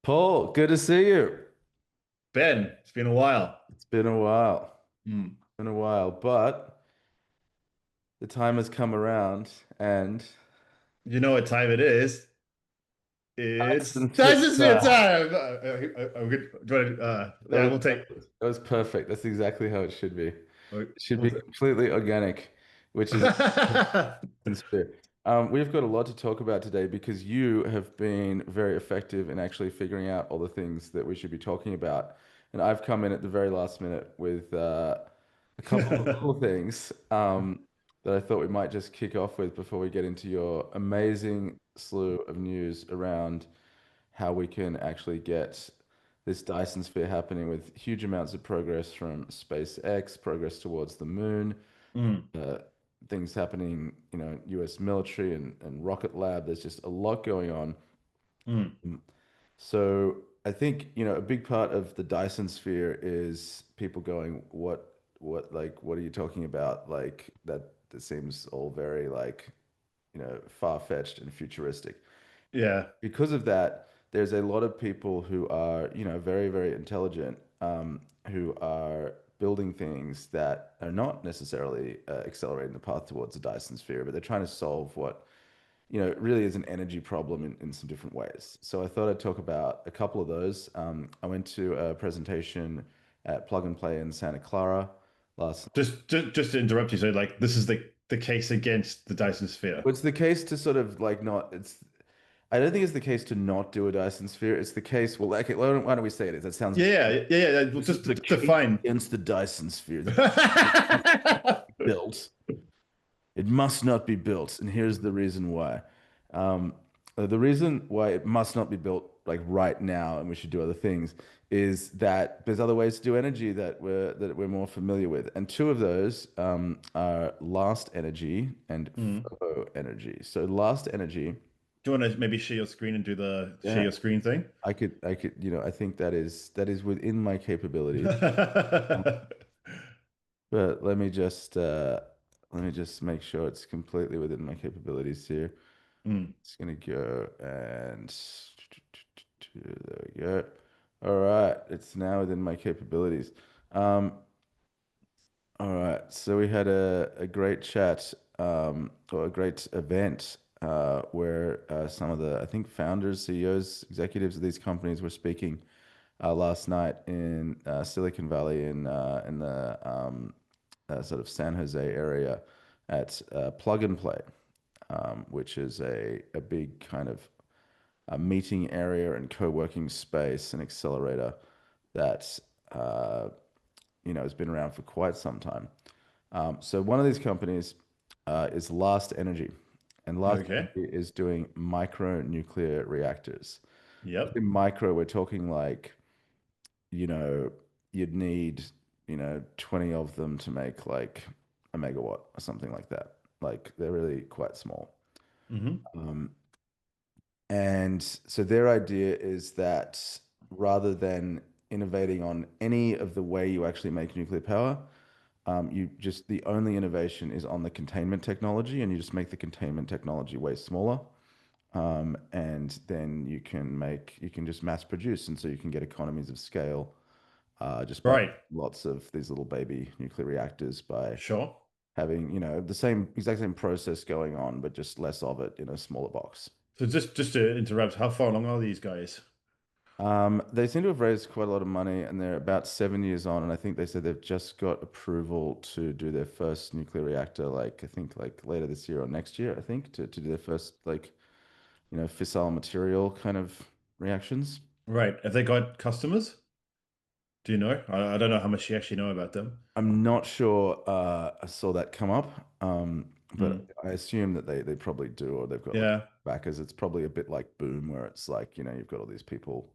Paul, good to see you. Ben, it's been a while. It's been a while. Hmm. Been a while, but the time has come around and You know what time it is? It's Dyson sphere Dyson sphere time. time. I'm good. Do you want to, That yeah, was we'll take. perfect. That was perfect. That's exactly how it should be. It We'll, should be we'll, completely organic, which is Dyson sphere. We've got a lot to talk about today because you have been very effective in actually figuring out all the things that we should be talking about. And I've come in at the very last minute with a couple of little things that I thought we might just kick off with before we get into your amazing slew of news around how we can actually get this Dyson sphere happening with huge amounts of progress from SpaceX, progress towards the moon, Hmm. uh, things happening, US military and rocket lab. There's just a lot going on. Hmm. So I think, a big part of the Dyson sphere is people going, what are you talking about? Like that seems all very like, far-fetched and futuristic. Yeah, Because of that, there's a lot of people who are, very, very intelligent, who are building things that are not necessarily accelerating the path towards the Dyson sphere, but they're trying to solve what, really is an energy problem in some different ways. So I thought I'd talk about a couple of those. I went to a presentation at Plug and Play in Santa Clara last. just to interrupt you. So, like, this is the case against the Dyson sphere. It's the case to sort of like not, it's, I don't think it's the case to not do a Dyson sphere. It's the case, well, okay, why don't we say it is? That sounds, Yeah. Well, this is just the case define. against the Dyson sphere. Built. It must not be built. And here's the reason why. Um, the reason why it must not be built like right now, and we should do other things, is that there's other ways to do energy that we're more familiar with. And two of those are last energy and Hmm. photo energy. So last energy, Do you want to maybe share your screen and do the share yeah, your screen thing? I could, I think that is within my capabilities. But let me just make sure it's completely within my capabilities here. Hmm. It's gonna go and there we go. All right, it's now within my capabilities. Um, all right, so we had a great chat, or a great event, where some of the, I think, founders, CEOs, executives of these companies were speaking last night in Silicon Valley in the sort of San Jose area at Plug and Play, which is a big kind of a meeting area and co-working space and accelerator that has been around for quite some time. So one of these companies is Last Energy, and Last Okay. Energy is doing micro nuclear reactors. In Yep. micro, we're talking like, you know, you'd need, 20 of them to make like a megawatt or something like that. Like they're really quite small. Hmm. Um, and so their idea is that rather than innovating on any of the way you actually make nuclear power, you just the only innovation is on the containment technology, and you just make the containment technology way smaller. And then you can just mass produce, and so you can get economies of scale just by Right. lots of these little baby nuclear reactors by Sure. having, the same exact same process going on, but just less of it in a smaller box. So just to interrupt, how far along are these guys? They seem to have raised quite a lot of money, and they're about 7 years on. And I think they said they've just got approval to do their first nuclear reactor, like I think like later this year or next year. I think to do their first like fissile material kind of reactions. Right. Have they got customers? Do you know? I don't know how much you actually know about them. I'm not sure. I saw that come up, but Hmm. I assume that they probably do, or they've got like Yeah. backers. It's probably a bit like Boom, where it's like you've got all these people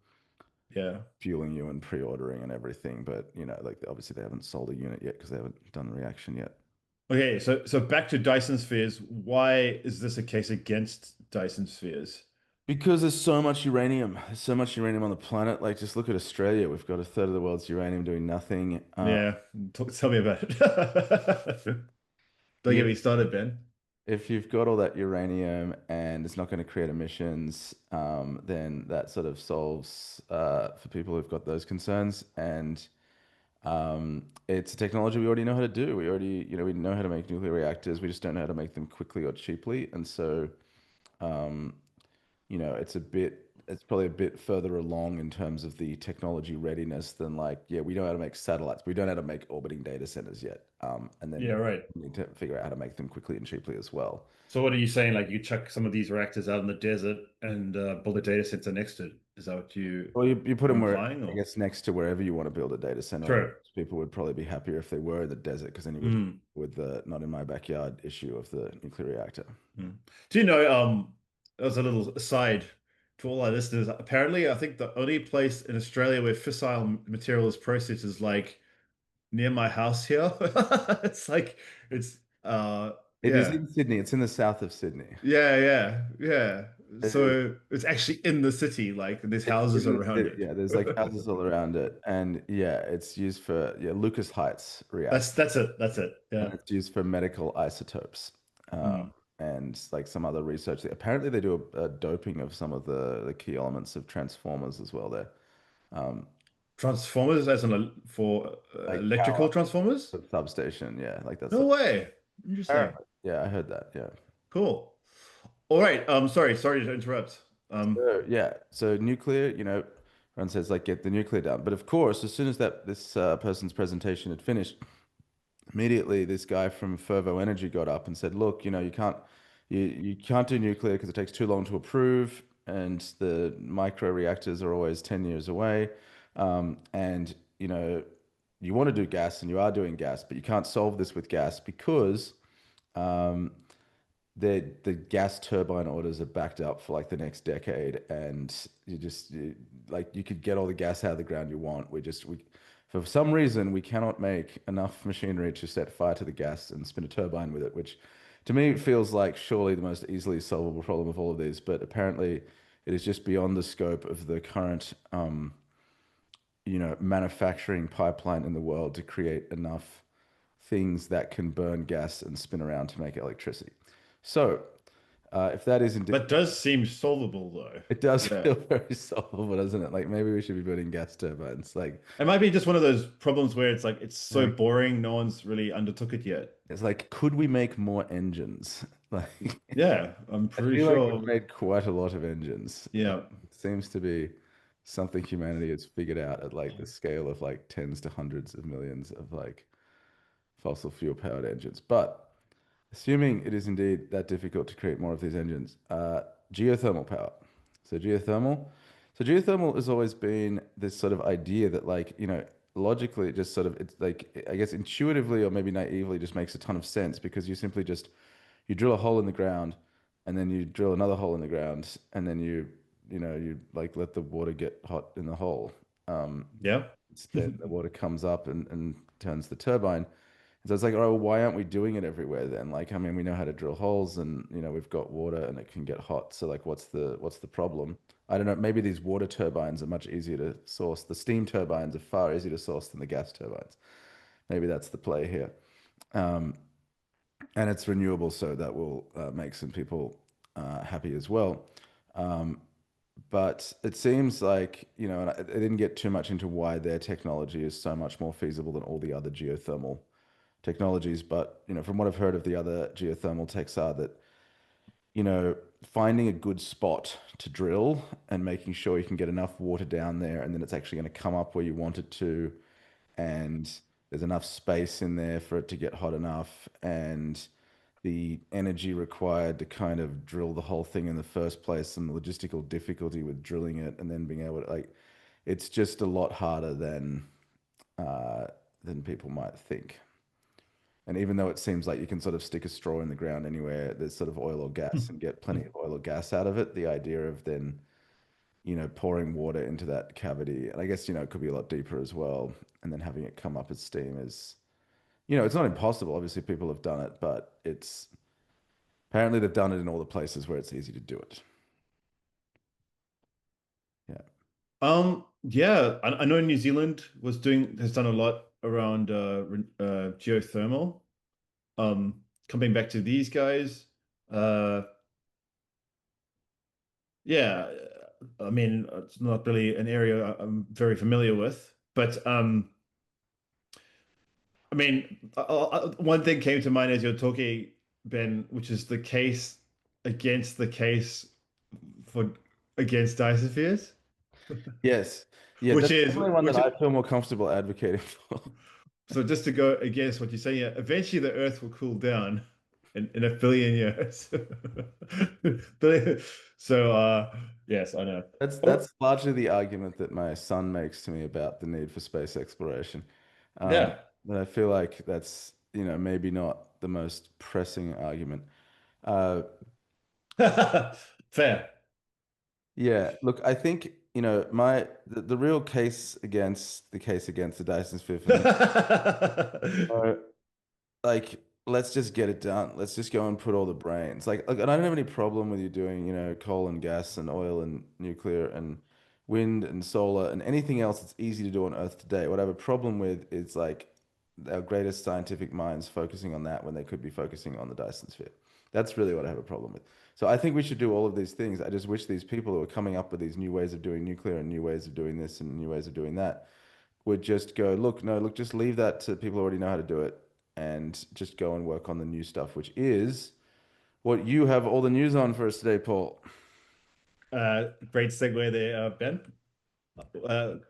Yeah. fueling you and pre-ordering and everything, but like obviously they haven't sold a unit yet because they haven't done the reaction yet. Okay, so back to Dyson spheres. Why is this a case against Dyson spheres? Because there's so much uranium. There's so much uranium on the planet. Like, just look at Australia. We've got a third of the world's uranium doing nothing. Yeah, tell me about it. Don't Yeah, get me started, Ben. if you've got all that uranium and it's not going to create emissions, then that sort of solves for people who've got those concerns. And it's a technology we already know how to do. We already, we know how to make nuclear reactors. We just don't know how to make them quickly or cheaply. And so, um, it's probably a bit further along in terms of the technology readiness than like, yeah, we know how to make satellites. We don't know how to make orbiting data centers yet. And Yeah, then right. we need to figure out how to make them quickly and cheaply as well. So what are you saying? Like you chuck some of these reactors out in the desert and build a data center next to it. Is that what Well, you put you're them where, implying I or? guess, next to wherever you want to build a data center. And True. people would probably be happier if they were in the desert because then you would Mm, with the not in my backyard issue of the nuclear reactor. mm. Do you know, as a little aside to all our listeners, apparently I think the only place in Australia where fissile material is processed is like near my house here. It's like it's It is yeah. in Sydney. It's in the south of Sydney. Yeah. It is. So it's actually in the city, like there's It's houses in the around city. it. Yeah, there's like houses all around it, and yeah, it's used for Lucas Heights reactor, That's it. That's it. and Yeah. it's used for medical isotopes, Mm. and like some other research. Apparently, they do a doping of some of the key elements of transformers as well there, um, Transformers as in for like electrical power transformers? substation. Yeah, like that's No the way. Interesting. apparently. Yeah, I heard that. Yeah. Cool. All right. Sorry to interrupt. So, yeah. So nuclear, everyone says like get the nuclear done, but of course, as soon as that this person's presentation had finished, immediately this guy from Fervo Energy got up and said, "Look, you can't do nuclear because it takes too long to approve, and the micro reactors are always 10 years away, and you want to do gas and you are doing gas, but you can't solve this with gas because." Um, the gas turbine orders are backed up for like the next decade, and like you could get all the gas out of the ground you want. We for some reason we cannot make enough machinery to set fire to the gas and spin a turbine with it, which to me feels like surely the most easily solvable problem of all of these. But apparently, it is just beyond the scope of the current manufacturing pipeline in the world to create enough things that can burn gas and spin around to make electricity. So, if that is indeed, That does seem solvable though. it does Yeah. feel very solvable, doesn't it? Like maybe we should be building gas turbines. Like, It might be just one of those problems where it's like it's so like boring, no one's really undertook it yet. it's like, could we make more engines? Like, Yeah, I'm I pretty feel like we've sure. made quite a lot of engines. Yeah. It seems to be something humanity has figured out at like the scale of like tens to hundreds of millions of like fossil fuel powered engines. But assuming it is indeed that difficult to create more of these engines, geothermal power. So geothermal. So geothermal has always been this sort of idea that, like, logically, it just sort of, it's like, I guess intuitively or maybe naively, just makes a ton of sense because you drill a hole in the ground, and then you drill another hole in the ground, and then you like let the water get hot in the hole. Um, Yeah. then the water comes up and turns the turbine. So it's like, all right, well, why aren't we doing it everywhere then? Like, I mean, we know how to drill holes, and we've got water, and it can get hot. So like, what's the problem? I don't know. Maybe these water turbines are much easier to source. The steam turbines are far easier to source than the gas turbines. Maybe that's the play here. Um, and it's renewable, so that will make some people happy as well. Um, but it seems like, and I didn't get too much into why their technology is so much more feasible than all the other geothermal technologies. But, from what I've heard of the other geothermal techs are that, finding a good spot to drill and making sure you can get enough water down there and then it's actually going to come up where you want it to, and there's enough space in there for it to get hot enough, and the energy required to kind of drill the whole thing in the first place and the logistical difficulty with drilling it and then being able to, like, it's just a lot harder uh, than people might think. And even though it seems like you can sort of stick a straw in the ground anywhere, there's sort of oil or gas and get plenty of oil or gas out of it. The idea of then, pouring water into that cavity, and I guess, it could be a lot deeper as well, and then having it come up as steam is, it's not impossible. Obviously, people have done it, but it's apparently they've done it in all the places where it's easy to do it. Yeah. Yeah, I know New Zealand has done a lot around geothermal. Coming back to these guys. Uh, yeah, I mean, it's not really an area I'm very familiar with, but I mean, one thing came to mind as you're talking, Ben, which is the case against the case for against Dyson spheres, Yes. Yeah, which that's is definitely one that which I feel more comfortable advocating for. so just to go against what you're saying, yeah, eventually the Earth will cool down in a billion years. Billion- So yes, I know. That's largely the argument that my son makes to me about the need for space exploration. Yeah. But I feel like that's, maybe not the most pressing argument. Uh, Fair. yeah, look, I think, the real case against the Dyson sphere for me, uh, like, let's just get it done. Let's just go and put all the brains. Like, and I don't have any problem with you doing, coal and gas and oil and nuclear and wind and solar and anything else that's easy to do on Earth today. What I have a problem with is like our greatest scientific minds focusing on that when they could be focusing on the Dyson sphere. That's really what I have a problem with. So I think we should do all of these things. I just wish these people who are coming up with these new ways of doing nuclear and new ways of doing this and new ways of doing that would just go, look, no, look, just leave that to people who already know how to do it and just go and work on the new stuff, which is what you have all the news on for us today, Paul. Great segue there, Ben.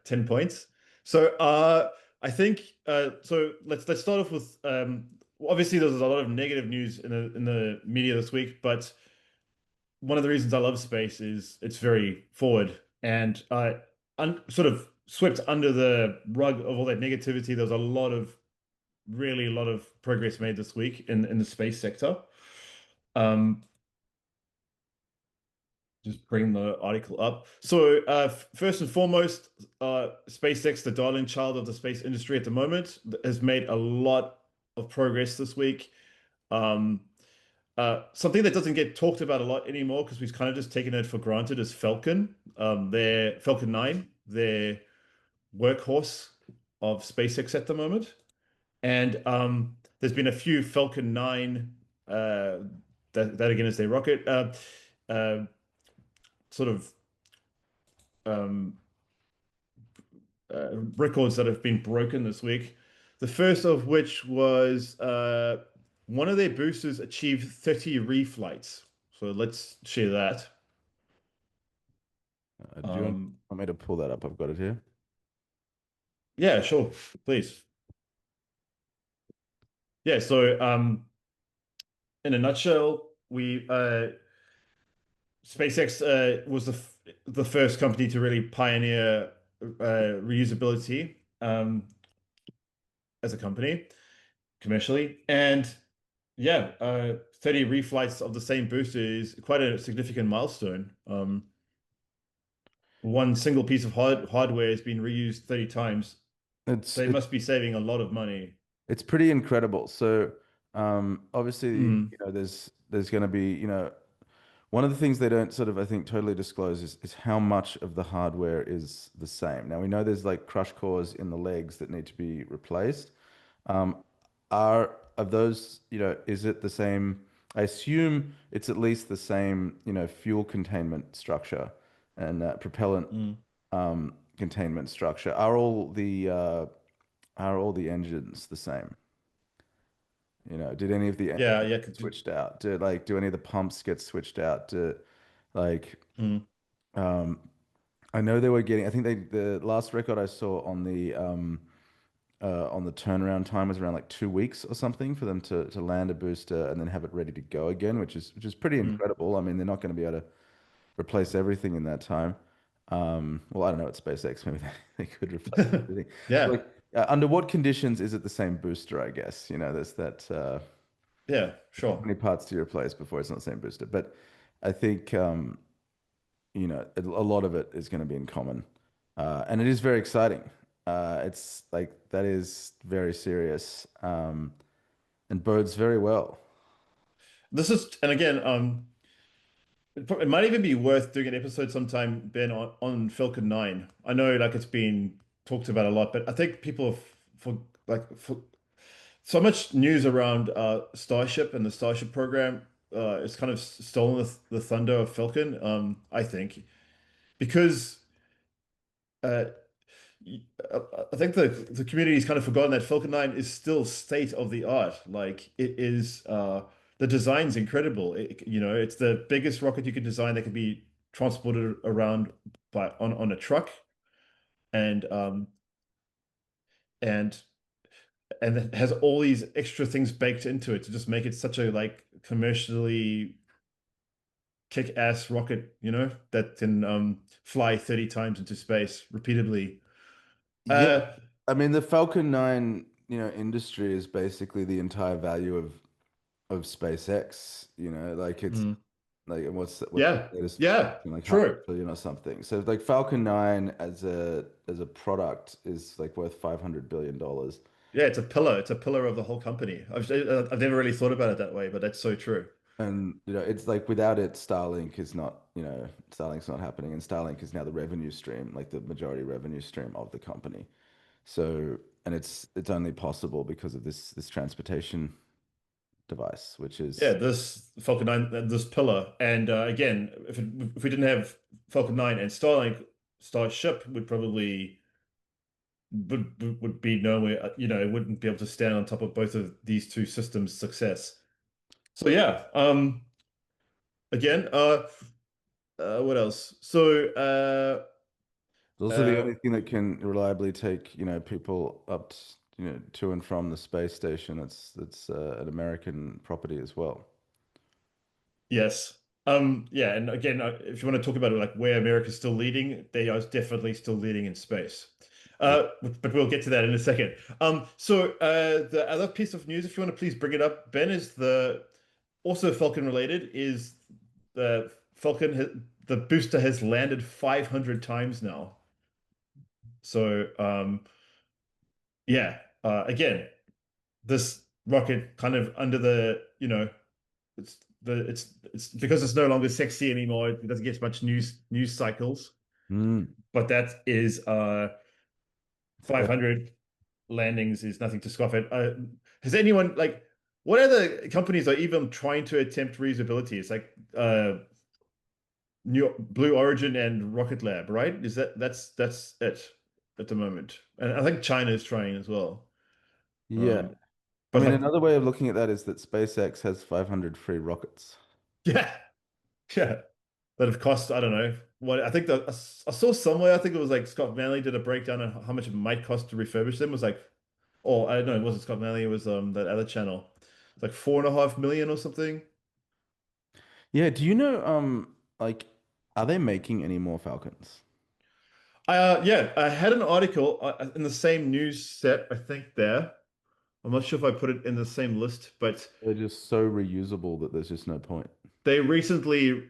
10 points. So I think so let's start off with obviously there's a lot of negative news in the media this week, but one of the reasons I love space is it's very forward and sort of swept under the rug of all that negativity. There's a lot of progress made this week in the space sector. Um, just bring the article up. So, first and foremost, SpaceX, the darling child of the space industry at the moment, has made a lot of progress this week. Um, Something that doesn't get talked about a lot anymore because we've kind of just taken it for granted is Falcon. Their Falcon 9, their workhorse of SpaceX at the moment. And there's been a few Falcon 9, that again is their rocket, uh, sort of um, records that have been broken this week. The first of which was one of their boosters achieved 30 reflights. So let's share that. Do you Um, want me to pull that up? I've got it here. yeah, sure, please. Yeah, so in a nutshell, we SpaceX was the first company to really pioneer reusability as a company commercially, and yeah, 30 reflights of the same booster is quite a significant milestone. One single piece of hardware has been reused 30 times. It's They it's must be saving a lot of money. it's pretty incredible. So, obviously, Mm, there's going to be, one of the things they don't sort of, I think, totally disclose is how much of the hardware is the same. Now we know there's like crush cores in the legs that need to be replaced. Um, are of those, is it the same? I assume it's at least the same, fuel containment structure and propellant mm. containment structure. Are all the engines the same? Did any of the engines Yeah, yeah. get switched out? Do any of the pumps get switched out? Like Mm, um, I know they were getting. I think the last record I saw on the turnaround time was around like 2 weeks or something for them to land a booster and then have it ready to go again, which is pretty mm. incredible. I mean, they're not going to be able to replace everything in that time. Well, I don't know. It's SpaceX. Maybe they could replace everything. Yeah, Like, under what conditions is it the same booster? I guess there's that. yeah, Too sure. many parts to replace before it's not the same booster. But I think a lot of it is going to be in common, and it is very exciting. It's like that is very serious, and bodes very well. This is, and again, it might even be worth doing an episode sometime, Ben, on Falcon 9. I know like it's been talked about a lot, but I think people have for so much news around Starship and the Starship program. it's kind of stolen the thunder of Falcon, I think, because uh, y- I think the community's kind of forgotten that Falcon 9 is still state of the art. Like it is, the design's incredible. It's the biggest rocket you could design that can be transported around on a truck, and and and it has all these extra things baked into it to just make it such a like commercially kick-ass rocket, that can fly 30 times into space repeatedly. Yeah, Uh I mean the Falcon 9, industry is basically the entire value of SpaceX, like it's mm, like what's the yeah, latest yeah, like half a true. billion or something. So like Falcon 9 as a product is like worth $500 billion. Yeah, it's a pillar of the whole company. I've never really thought about it that way, but that's so true. And it's like without it, Starlink is not, Starlink's not happening, and Starlink is now the revenue stream, like the majority revenue stream of the company. So, and it's only possible because of this transportation device, which Yeah, is this Falcon 9, this pillar, and again, if we didn't have Falcon 9 and Starlink, Starship would be nowhere, it wouldn't be able to stand on top of both of these two systems' success. So yeah, again, what else? So it's also the uh, only thing that can reliably take, people up, to and from the space station. It's an American property as well. yes. Yeah, and again, if you want to talk about it, like where America's still leading, they are definitely still leading in space. Yeah. But we'll get to that in a second. So the other piece of news, if you want to please bring it up, Ben, is the also Falcon related, is the the booster has landed 500 times now. So yeah, again, this rocket kind of under the, it's because it's no longer sexy anymore. It doesn't get much news cycles, Mm. but that is It's epic. 500 landings is nothing to scoff at. Has anyone like what other companies are even trying to attempt reusability? It's like New Blue Origin and Rocket Lab, right? That's it at the moment, and I think China is trying as well. Yeah. Um, I but mean, like, another way of looking at that is that SpaceX has 500 free rockets. yeah, yeah, that have cost, I don't know what. I think that I saw somewhere. I think it was like Scott Manley did a breakdown on how much it might cost to refurbish them. It was like, oh, I don't know, it wasn't Scott Manley. It was that other channel. It's like 4.5 million or something. Yeah, do you know, like, are they making any more Falcons? Yeah, I had an article in the same news set. I think there. I'm not sure if I put it in the same list, but They're just so reusable that there's just no point. they recently,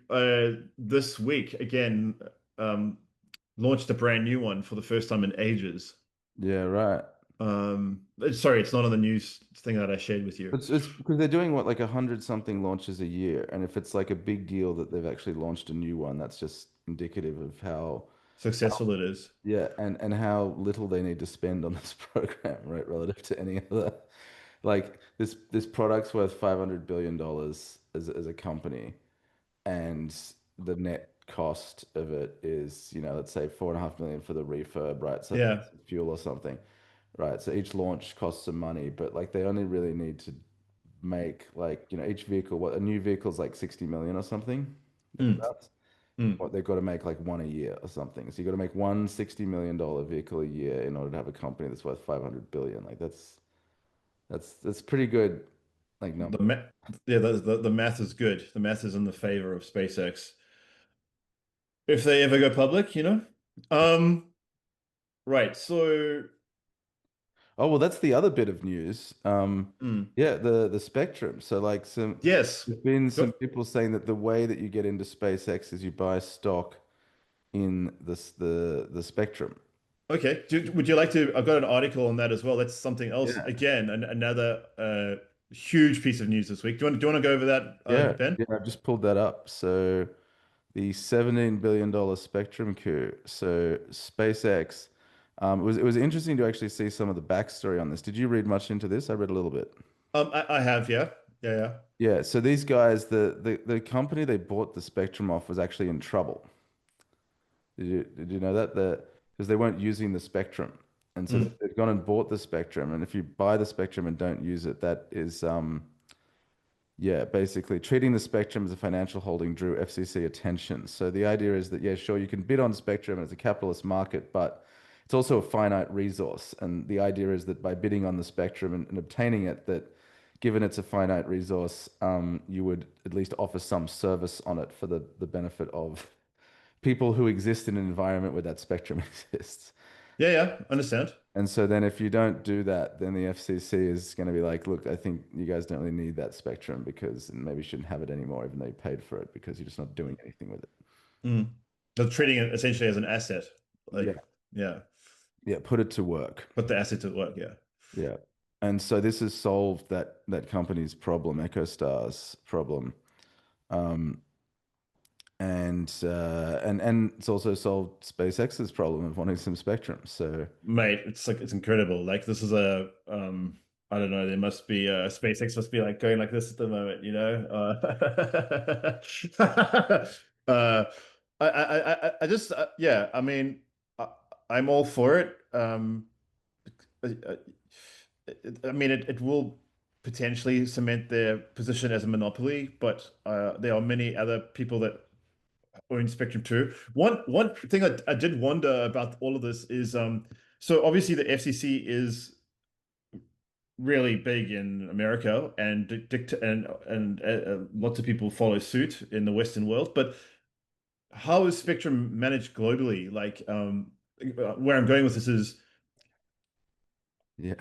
this week again, um, launched a brand new one for the first time in ages. Yeah, right. Sorry, it's not on the news thing that I shared with you. It's because they're doing what, like 100 something launches a year, and if it's like a big deal that they've actually launched a new one, that's just indicative of how Successful it is. yeah, and how little they need to spend on this program, right, relative to any other. Like this product's worth $500 billion as a company, and the net cost of it is, let's say 4.5 million for the refurb, right? So Yeah. plus fuel or something, right? So each launch costs some money, but like they only really need to make like, each vehicle, what a new vehicle's like 60 million or something, Mm, thereabouts. mm. What they've got to make like one a year or something. So you got to make one $60 million vehicle a year in order to have a company that's worth 500 billion. Like that's pretty good like The number. ma Yeah, the math is good. The math is in the favor of SpaceX. If they ever go public. Um, right. So, Oh, well, that's the other bit of news. mm, Yeah, the spectrum. So like yes. there's been some Go, people saying that the way that you get into SpaceX is you buy stock in the spectrum. okay. Would you like to? I've got an article on that as well. That's something else. Yeah. Again, another huge piece of news this week. Do you want to go over that, Yeah, Ben? yeah, I just pulled that up. So the $17 billion spectrum coup. So SpaceX, it was interesting to actually see some of the backstory on this. Did you read much into this? I read a little bit. I have, yeah. Yeah, yeah. Yeah, so these guys, the company they bought the spectrum off was actually in trouble. Did you know that? Because they weren't using the spectrum. And so Mm. they've gone and bought the spectrum. And if you buy the spectrum and don't use it, that is yeah, basically treating the spectrum as a financial holding drew FCC attention. So the idea is that, yeah, sure, you can bid on spectrum and it's a capitalist market, but it's also a finite resource. And the idea is that by bidding on the spectrum and obtaining it, that given it's a finite resource, you would at least offer some service on it for the benefit of people who exist in an environment where that spectrum exists. Yeah, yeah. Understand. And so then if you don't do that, then the FCC is going to be like, look, I think you guys don't really need that spectrum because maybe you shouldn't have it anymore, even though you paid for it because you're just not doing anything with it. Mm. They're treating it essentially as an asset. Yeah. Like, yeah, Yeah. Put it to work. put the asset to work. Yeah. Yeah. And so this has solved that company's problem, EchoStar's problem. Um, and it's also solved SpaceX's problem of wanting some spectrum. So Mate, it's like it's incredible. Like this is a I don't know, there must be SpaceX must be like going like this at the moment, you know? Uh I just yeah, I mean I'm all for it. Uh, uh, I mean it will potentially cement their position as a monopoly, but there are many other people that own Spectrum too. One thing I did wonder about all of this is so obviously the FCC is really big in America and dict and lots of people follow suit in the Western world, but how is Spectrum managed globally? Like where I'm going with this is, yeah,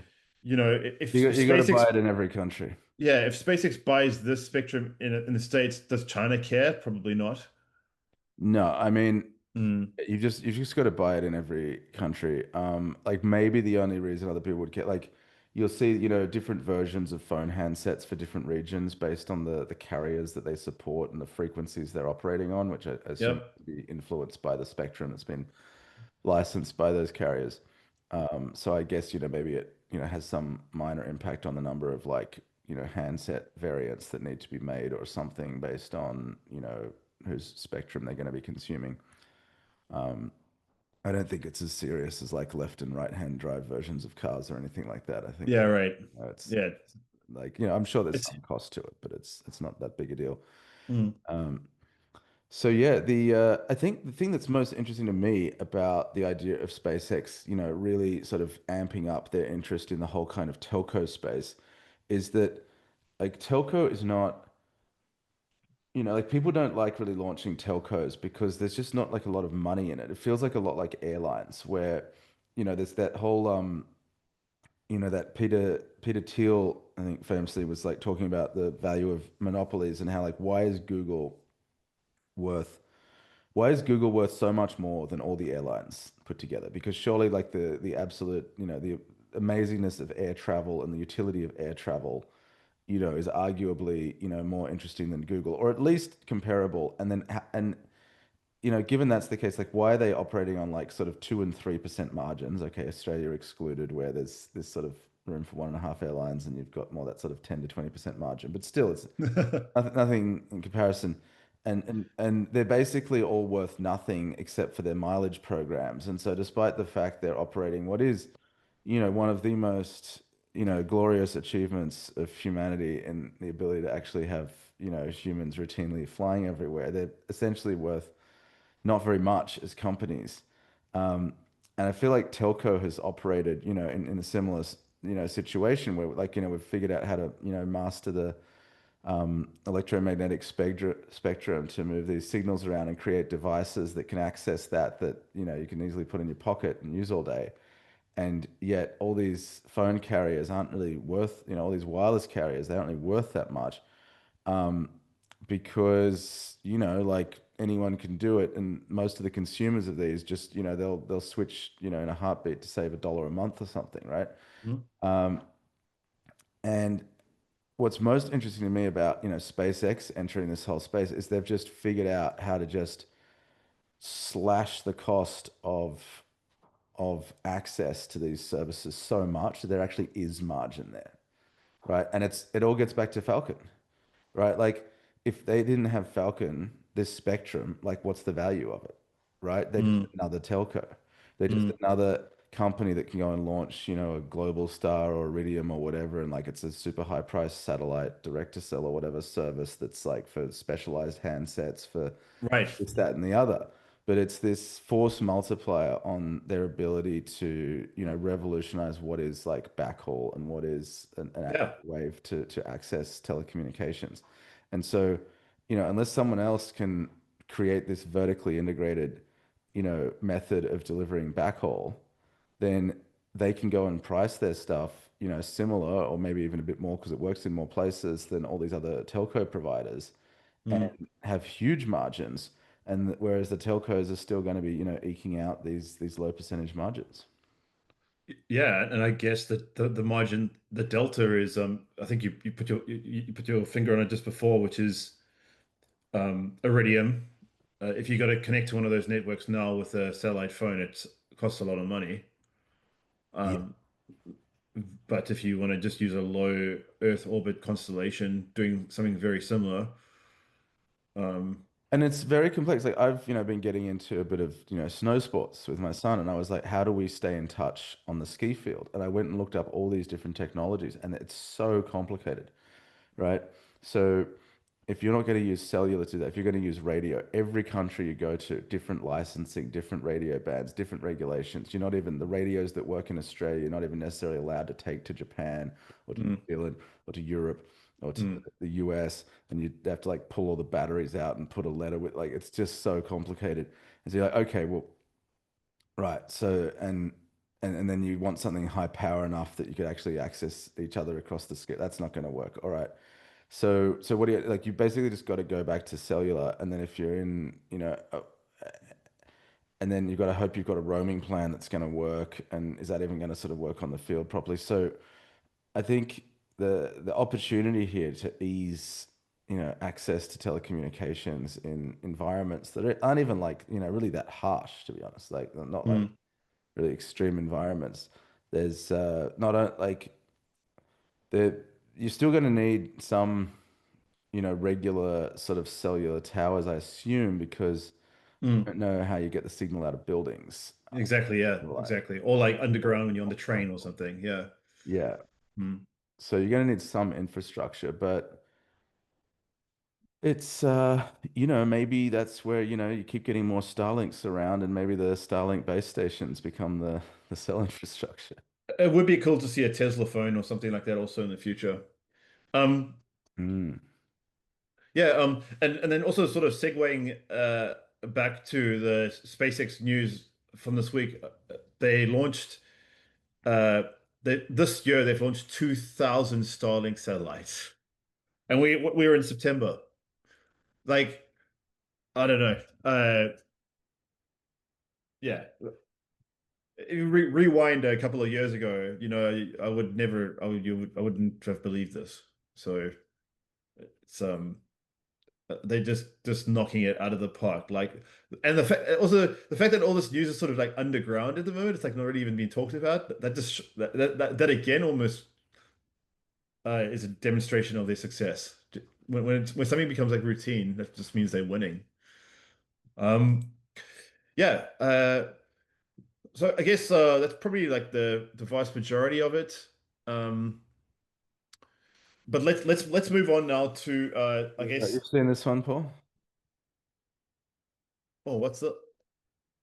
if you got to buy SpaceX it in every country. yeah, if SpaceX buys this Spectrum in the States, does China care? Probably not. No, I mean, Mm, you've just got to buy it in every country. Like maybe the only reason other people would get like you'll see, different versions of phone handsets for different regions based on the carriers that they support and the frequencies they're operating on, which I assume yep. to be influenced by the spectrum that's been licensed by those carriers. So I guess, maybe it, has some minor impact on the number of like, handset variants that need to be made or something based on, whose spectrum they're going to be consuming. Um, I don't think it's as serious as like left and right hand drive versions of cars or anything like that. I think Yeah, right. it's Yeah. like, I'm sure there's It's some cost to it, but it's not that big a deal. mm, Um, so yeah, the I think the thing that's most interesting to me about the idea of SpaceX, really sort of amping up their interest in the whole kind of telco space, is that like telco is not, like people don't like really launching telcos because there's just not like a lot of money in it. It feels like a lot like airlines where, there's that whole that Peter Thiel, I think famously was like talking about the value of monopolies and how like worth why is Google worth so much more than all the airlines put together? Because surely like the absolute, the amazingness of air travel and the utility of air travel, is arguably, more interesting than Google, or at least comparable. Given that's the case, like why are they operating on like sort of 2 and 3% margins? Okay, Australia excluded, where there's this sort of room for one and a half airlines, and you've got more that sort of 10 to 20% margin. But still, it's nothing in comparison. And they're basically all worth nothing except for their mileage programs. And so, despite the fact they're operating what is, one of the most, glorious achievements of humanity in the ability to actually have, humans routinely flying everywhere, they're essentially worth not very much as companies. Um, and I feel like telco has operated, in a similar, situation where like, we've figured out how to, master the electromagnetic spectrum to move these signals around and create devices that can access that, you can easily put in your pocket and use all day. And yet all these phone carriers aren't really worth, all these wireless carriers, they aren't really worth that much um, because like anyone can do it, and most of the consumers of these just they'll switch in a heartbeat to save $1 a month or something, right? mm, Um, and what's most interesting to me about SpaceX entering this whole space is they've just figured out how to just slash the cost of access to these services so much that there actually is margin there. right? And it all gets back to Falcon, right? Like if they didn't have Falcon, this spectrum, like what's the value of it, right? They're just Mm, another telco. They're just mm, another company that can go and launch, a Global Star or Iridium or whatever, and like it's a super high price satellite direct to cell or whatever service that's like for specialized handsets for right. this, that, and the other. But it's this force multiplier on their ability to, revolutionize what is like backhaul and what is an Yeah. accurate wave to access telecommunications. And so, unless someone else can create this vertically integrated, method of delivering backhaul, then they can go and price their stuff, similar or maybe even a bit more because it works in more places than all these other telco providers Mm. and have huge margins. And whereas the telcos are still going to be, eking out these low percentage margins. Yeah, and I guess that the margin, the delta is I think you put your finger on it just before, which is Iridium. If you got to connect to one of those networks now with a satellite phone, it costs a lot of money. Yeah. Um, but if you want to just use a low Earth orbit constellation doing something very similar, um, And it's very complex. Like I've, been getting into a bit of, snow sports with my son, and I was like, how do we stay in touch on the ski field? And I went and looked up all these different technologies, and it's so complicated, right? So if you're not going to use cellular to that, if you're going to use radio, every country you go to, different licensing, different radio bands, different regulations. You're not even the radios that work in Australia, you're not even necessarily allowed to take to Japan or to New mm, Zealand or to Europe or to mm, the US. And you have to like pull all the batteries out and put a letter with like, it's just so complicated. And so you're like, okay, well, right. So, and then you want something high power enough that you could actually access each other across the screen. That's not going to work. All right. So what do you like? You basically just got to go back to cellular, and then if you're in, and then you've got to hope you've got a roaming plan that's going to work, and is that even going to sort of work on the field properly? So I think the opportunity here to ease, access to telecommunications in environments that aren't even like, really that harsh, to be honest, like not like mm, really extreme environments. There's not a, like there, you're still going to need some regular sort of cellular towers, I assume, because I mm. don't know how you get the signal out of buildings. Exactly, yeah, Like, exactly. Or like underground when you're on the train or something. Yeah. yeah. Mm. So you're going to need some infrastructure, but it's, maybe that's where, you keep getting more Starlinks around and maybe the Starlink base stations become the cell infrastructure. It would be cool to see a Tesla phone or something like that also in the future. Um, Mm. yeah, and then also sort of segueing back to the SpaceX news from this week, they launched this year they've launched 2,000 Starlink satellites, and we were in September. Like, I don't know. Yeah, rewind a couple of years ago, I would never, I wouldn't have believed this. So it's they're just knocking it out of the park. Like, and the fact that all this news is sort of like underground at the moment, it's like not really even being talked about. That just that again almost is a demonstration of their success. When something becomes like routine, that just means they're winning. Um, yeah. So I guess that's probably like the vast majority of it. Um, but let's move on now to I guess. You've seen this one, Paul? Oh, what's the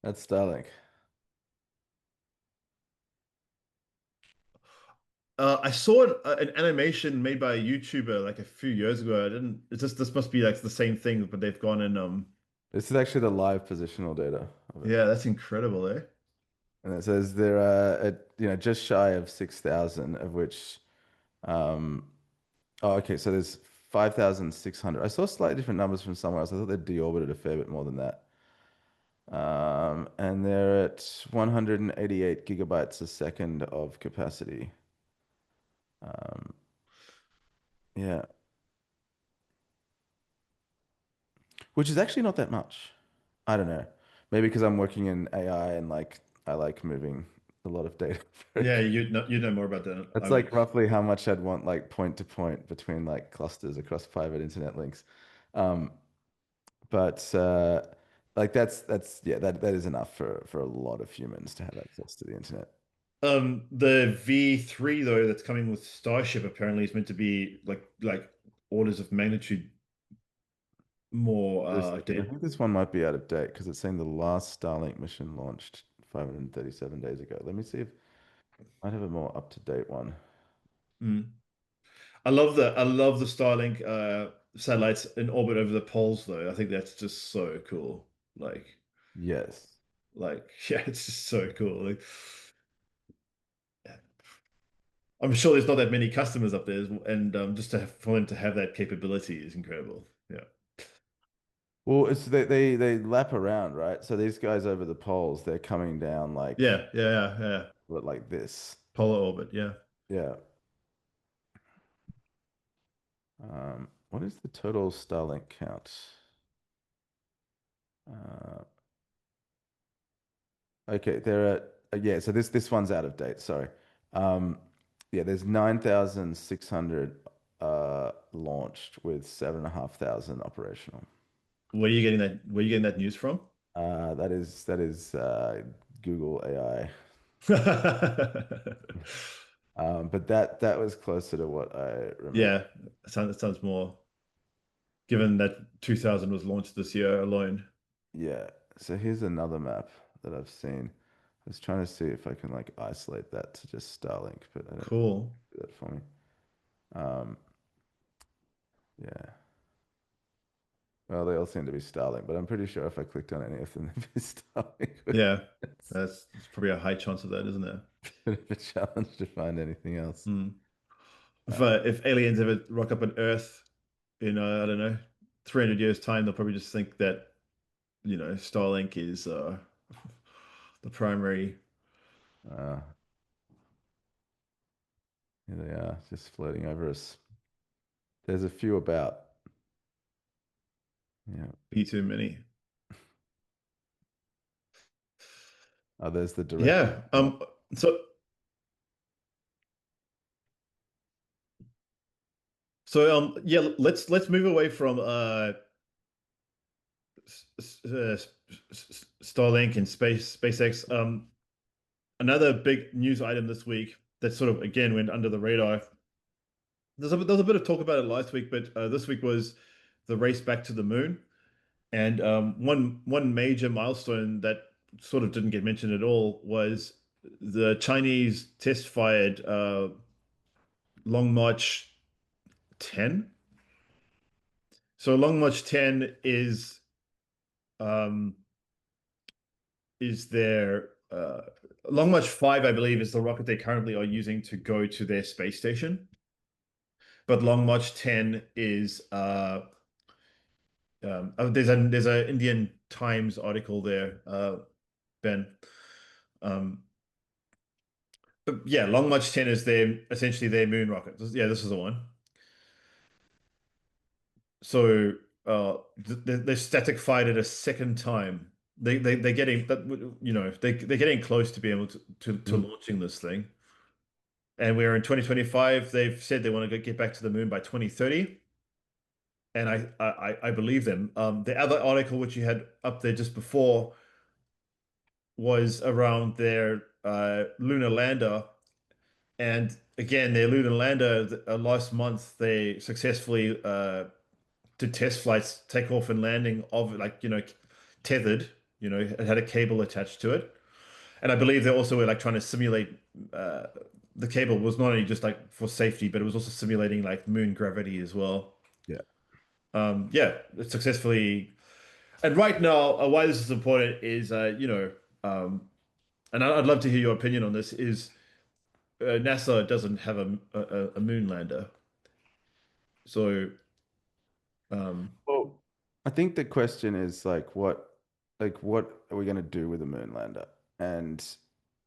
That's Starlink. I saw an animation made by a YouTuber like a few years ago. I didn't. It's just this must be like the same thing, but they've gone and This is actually the live positional data of it. yeah, that's incredible, eh? And it says there are, just shy of 6,000, of which, um, oh, okay, so there's 5,600. I saw slightly different numbers from somewhere else. I thought they'd deorbited a fair bit more than that. And they're at 188 gigabytes a second of capacity. Um, yeah, which is actually not that much. I don't know. Maybe because I'm working in AI and like I like moving. a lot of data. Very Yeah, quick. you know more about that. That's like roughly how much I'd want like point to point between like clusters across private internet links. Um, but like that's yeah, that is enough for a lot of humans to have access to the internet. The V3 though that's coming with Starship apparently is meant to be like orders of magnitude more Just a second. I data. think this one might be out of date because it's saying the last Starlink mission launched 537 days ago. Let me see if I have a more up-to-date one. Mm. I love the Starlink satellites in orbit over the poles though. I think that's just so cool. Like Yes. yeah, it's just so cool. Like I'm sure there's not that many customers up there, and just for them to have that capability is incredible. Yeah. Well, it's they lap around, right? So these guys over the poles, they're coming down Yeah. like this. Polar orbit, yeah. Yeah. What is the total Starlink count? Uh, okay, there are yeah. So this one's out of date. Sorry. Um, yeah, there's 9,600 launched with 7,500 operational. Where are you getting that news from? That is Google AI. But that was closer to what I remember. Yeah, it sounds more, given that 2000 was launched this year alone. Yeah. So here's another map that I've seen. I was trying to see if I can like isolate that to just Starlink, but I don't think Cool. it did that for me. Um, yeah. Well, they all seem to be Starlink, but I'm pretty sure if I clicked on any of them, they'd be Starlink. Yeah, It's that's probably a high chance of that, isn't there? a bit of a challenge to find anything else. Hmm. Uh, If aliens ever rock up on Earth in I don't know 300 years time, they'll probably just think that Starlink is the primary. uh, Here they are, just floating over us. There's a few about. Yeah. Be too many. Oh, there's the direct Yeah. one. So yeah, let's move away from Starlink and SpaceX. Another big news item this week that sort of again went under the radar. There was a bit of talk about it last week, but this week was the race back to the moon. And one major milestone that sort of didn't get mentioned at all was the Chinese test fired Long March 10. So Long March 10 um, is their Long March 5, I believe, is the rocket they currently are using to go to their space station. But Long March 10 is there's a Indian Times article there, Ben. Um, but yeah, Long March 10 is their essentially their moon rocket. Yeah, this is the one. So they're static fired it a second time. They're getting that they're getting close to being able to Mm. launching this thing. And we're in 2025. They've said they want to get back to the moon by 2030. And I believe them. The other article which you had up there just before was around their lunar lander. And again, their lunar lander last month they successfully did test flights, takeoff and landing of tethered. It had a cable attached to it. And I believe they also were like trying to simulate uh, the cable was not only just like for safety, but it was also simulating like moon gravity as well. Yeah. Yeah, it successfully. And right now, why this is important is, and I'd love to hear your opinion on this. Is NASA doesn't have a moon lander, so um, Well, I think the question is like what are we going to do with the moon lander? And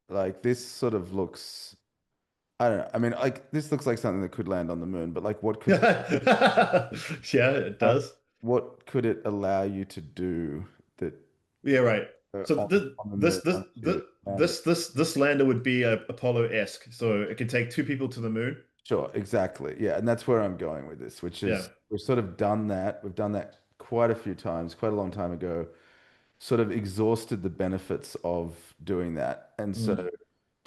like this sort of looks, I don't know. I mean, like this looks like something that could land on the moon, but like yeah, it uh, does. what could it allow you to do that Yeah, right. So on the moon onto land. this lander would be a Apollo-esque. So it could take two people to the moon. Sure, exactly. Yeah, and that's where I'm going with this, which Yeah. is we've sort of done that. We've done that quite a few times, quite a long time ago, sort of exhausted the benefits of doing that. And so Mm.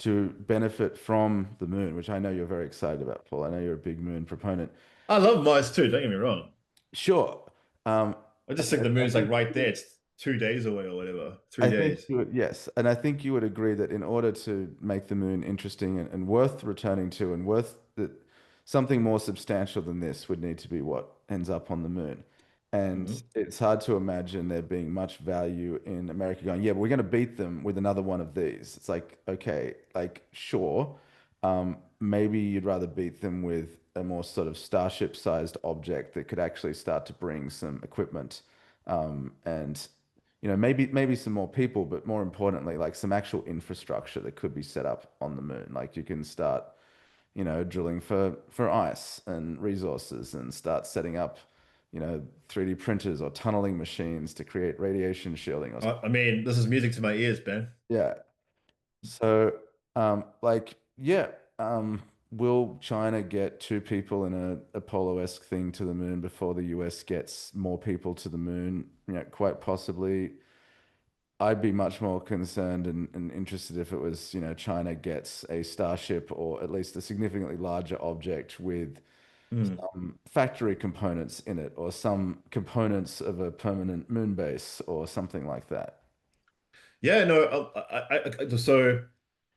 to benefit from the moon, which I know you're very excited about, Paul, I know you're a big moon proponent. I love Mars too, don't get me wrong. Sure. Um, I I, just think the I moon's like think right there. It's 2 days away or whatever. Three I think days. you would, yes, and I think you would agree that in order to make the moon interesting and worth returning to and worth that something more substantial than this would need to be what ends up on the moon. And Mhm. it's hard to imagine there being much value in America going, yeah, but we're going to beat them with another one of these. It's like, okay, like, sure. Maybe you'd rather beat them with a more sort of Starship-sized object that could actually start to bring some equipment and maybe some more people, but more importantly, like some actual infrastructure that could be set up on the moon. Like you can start, drilling for ice and resources and start setting up, 3D printers or tunneling machines to create radiation shielding or something. I mean, this is music to my ears, Ben. Yeah. So, yeah, will China get two people in a Apollo-esque thing to the moon before the US gets more people to the moon? Quite possibly. I'd be much more concerned and interested if it was, China gets a Starship or at least a significantly larger object with Mm. factory components in it or some components of a permanent moon base or something like that. Yeah, no, so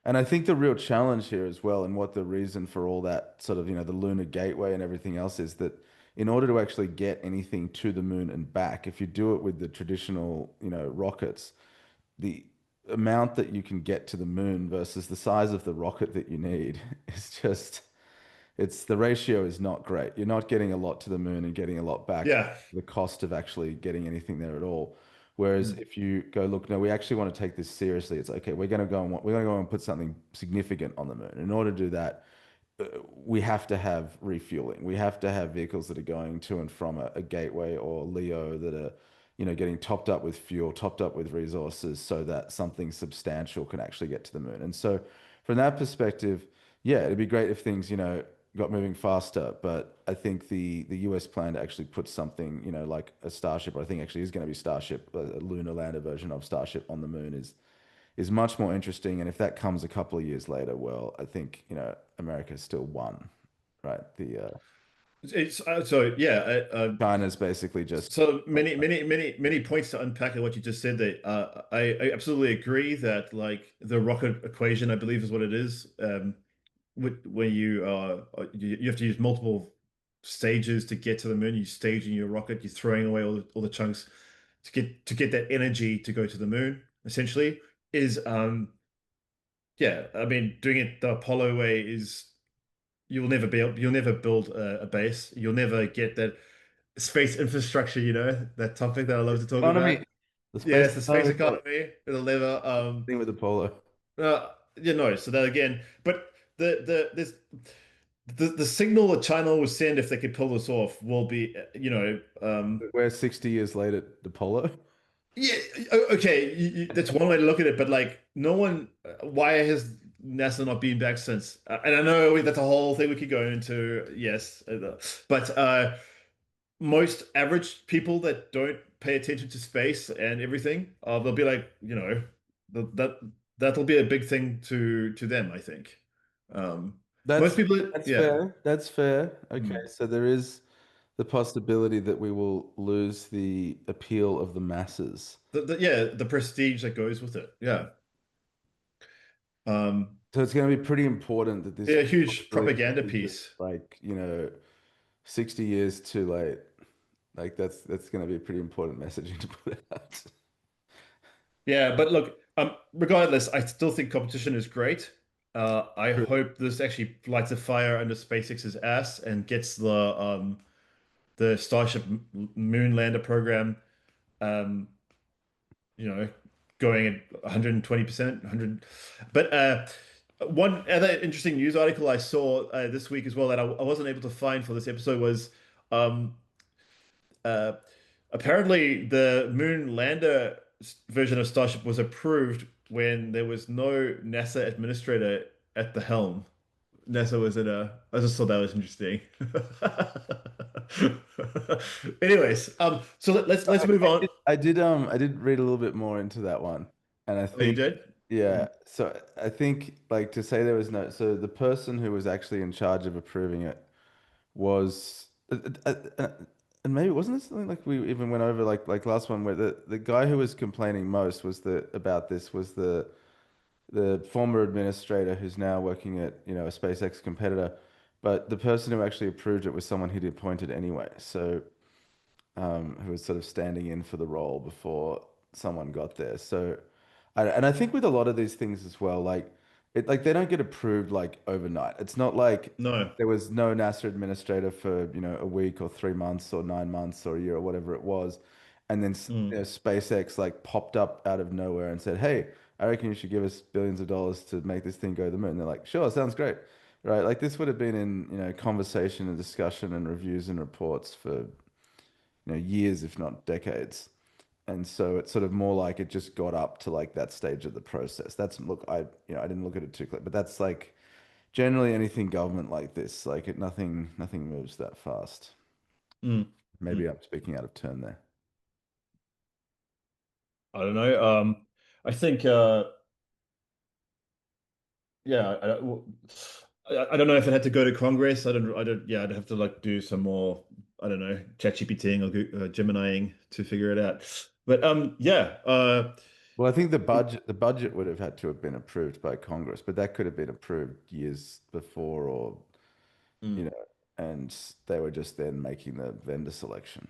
And I think the real challenge here as well, and what the reason for all that sort of, the lunar gateway and everything else is that in order to actually get anything to the moon and back, if you do it with the traditional, rockets, the amount that you can get to the moon versus the size of the rocket that you need is just the ratio is not great. You're not getting a lot to the moon and getting a lot back. yeah. The cost of actually getting anything there at all. Whereas Mm. if you go, look, no, we actually want to take this seriously. It's okay. We're going to go and put something significant on the moon. In order to do that, we have to have refueling. We have to have vehicles that are going to and from a gateway or LEO that are, getting topped up with fuel, topped up with resources so that something substantial can actually get to the moon. And so from that perspective, yeah, it'd be great if things, got moving faster. But I think the US plan to actually put something, like a Starship, or I think actually is going to be Starship, a lunar lander version of Starship on the moon is much more interesting. And if that comes a couple of years later, well, I think, America still won, right? The It's so yeah. China's basically just So many points to unpack in what you just said there. I absolutely agree that like the rocket equation, I believe is what it is. Where you have to use multiple stages to get to the moon. You staging your rocket, you're throwing away all the chunks to get that energy to go to the moon. Essentially, is yeah. I mean, doing it the Apollo way is you'll never build a base. You'll never get that space infrastructure, that topic that I love to talk economy, about. the Yeah, space it's the space economy, economy. It'll never thing with Apollo. so that again, but the signal that China will send if they could pull this off will be, We're 60 years late at Apollo. yeah, okay, that's one way to look at it, but like no one, why has NASA not been back since? And I know that's a whole thing we could go into, yes, but most average people that don't pay attention to space and everything, they'll be like, that that'll be a big thing to them, I think. Most That's people, that's yeah, fair. That's fair. Okay, Mm. so there is the possibility that we will lose the appeal of the masses. The prestige that goes with it, yeah. Um, So it's going to be pretty important that this yeah, huge really propaganda isn't piece. like, 60 years too late. Like that's going to be a pretty important messaging to put out. Yeah, but look, regardless, I still think competition is great. I hope this actually lights a fire under SpaceX's ass and gets the Starship moon lander program um, you know, going at 120%, 100. But one other interesting news article I saw this week as well that I wasn't able to find for this episode was um, uh, apparently the moon lander. version of Starship was approved when there was no NASA administrator at the helm. NASA was in a. I just thought that was interesting. Anyways, so let's move on. I did read a little bit more into that one, and I Oh, you think, did? yeah. Mm. So I think, like, to say there was no, so the person who was actually in charge of approving it was, and maybe wasn't it something like we even went over like last one where the guy who was complaining most was the about this was the former administrator who's now working at, you know, a SpaceX competitor, but the person who actually approved it was someone he'd appointed anyway. So who was sort of standing in for the role before someone got there. So, and I think with a lot of these things as well, like like they don't get approved like overnight. It's not like No. there was no NASA administrator for, you know, a week or 3 months or 9 months or a year or whatever it was, and then you know, Mm. SpaceX like popped up out of nowhere and said, "Hey, I reckon you should give us billions of dollars to make this thing go to the moon." And they're like, "Sure, sounds great." Right? Like this would have been in, you know, conversation and discussion and reviews and reports for, you know, years, if not decades. And so it's sort of more like it just got up to like that stage of the process. That's look, you know, I didn't look at it too clear, but that's like generally anything government like this, like nothing moves that fast. Mm. Maybe Mm. I'm speaking out of turn there. I don't know. I think yeah, I don't know if it had to go to Congress. I don't, yeah, I'd have to like do some more, I don't know, ChatGPTing or Geminiing to figure it out. But yeah, Well, I think the budget would have had to have been approved by Congress, but that could have been approved years before, or you mm. know, and they were just then making the vendor selection.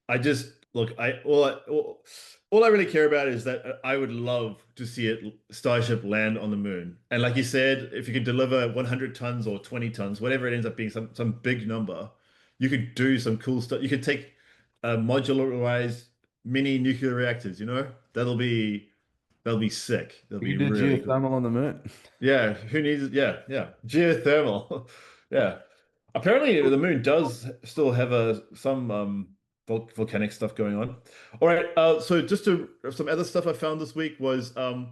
I just look, all I really care about is that I would love to see it Starship land on the moon. And like you said, if you can deliver 100 tons or 20 tons, whatever it ends up being, some big number, you could do some cool stuff. You could take modularized mini nuclear reactors, you know? That'll be sick. That'll You be could do really cool. geothermal on the moon. Yeah, who needs it? Yeah, yeah. Geothermal. Yeah. Apparently the moon does still have some volcanic stuff going on. All right, so just to some other stuff I found this week was an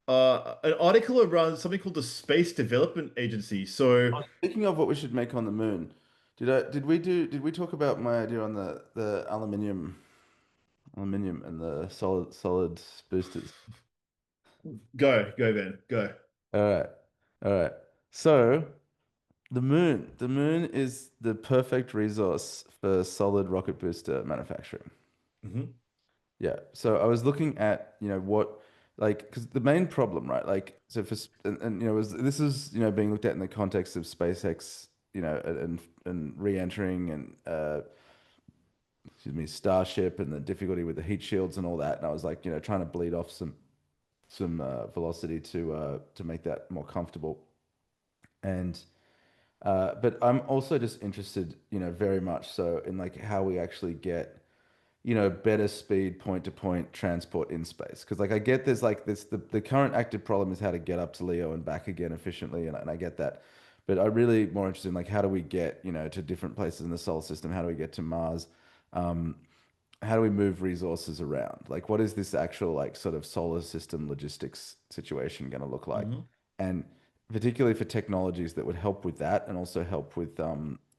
article around something called the Space Development Agency. So Speaking of what we should make on the moon, did we talk about my idea on the aluminium and the solid boosters? go then, go. All right. All right. So the moon is the perfect resource for solid rocket booster manufacturing. Hmm. Yeah. So I was looking at, you know, what, like, because the main problem, right? Like, so and you know, this is, you know, being looked at in the context of SpaceX, you know, and re-entering and excuse me, Starship and the difficulty with the heat shields and all that. And I was like, you know, trying to bleed off some velocity to make that more comfortable. And but I'm also just interested, you know, very much so in like how we actually get, you know, better speed point to point transport in space. Because like I get there's like this the current active problem is how to get up to Leo and back again efficiently, and I get that. But I'm really more interested in like how do we get, you know, to different places in the solar system? How do we get to Mars? Um, how do we move resources around? Like, what is this actual like sort of solar system logistics situation going to look like? Hmm. And particularly for technologies that would help with that and also help with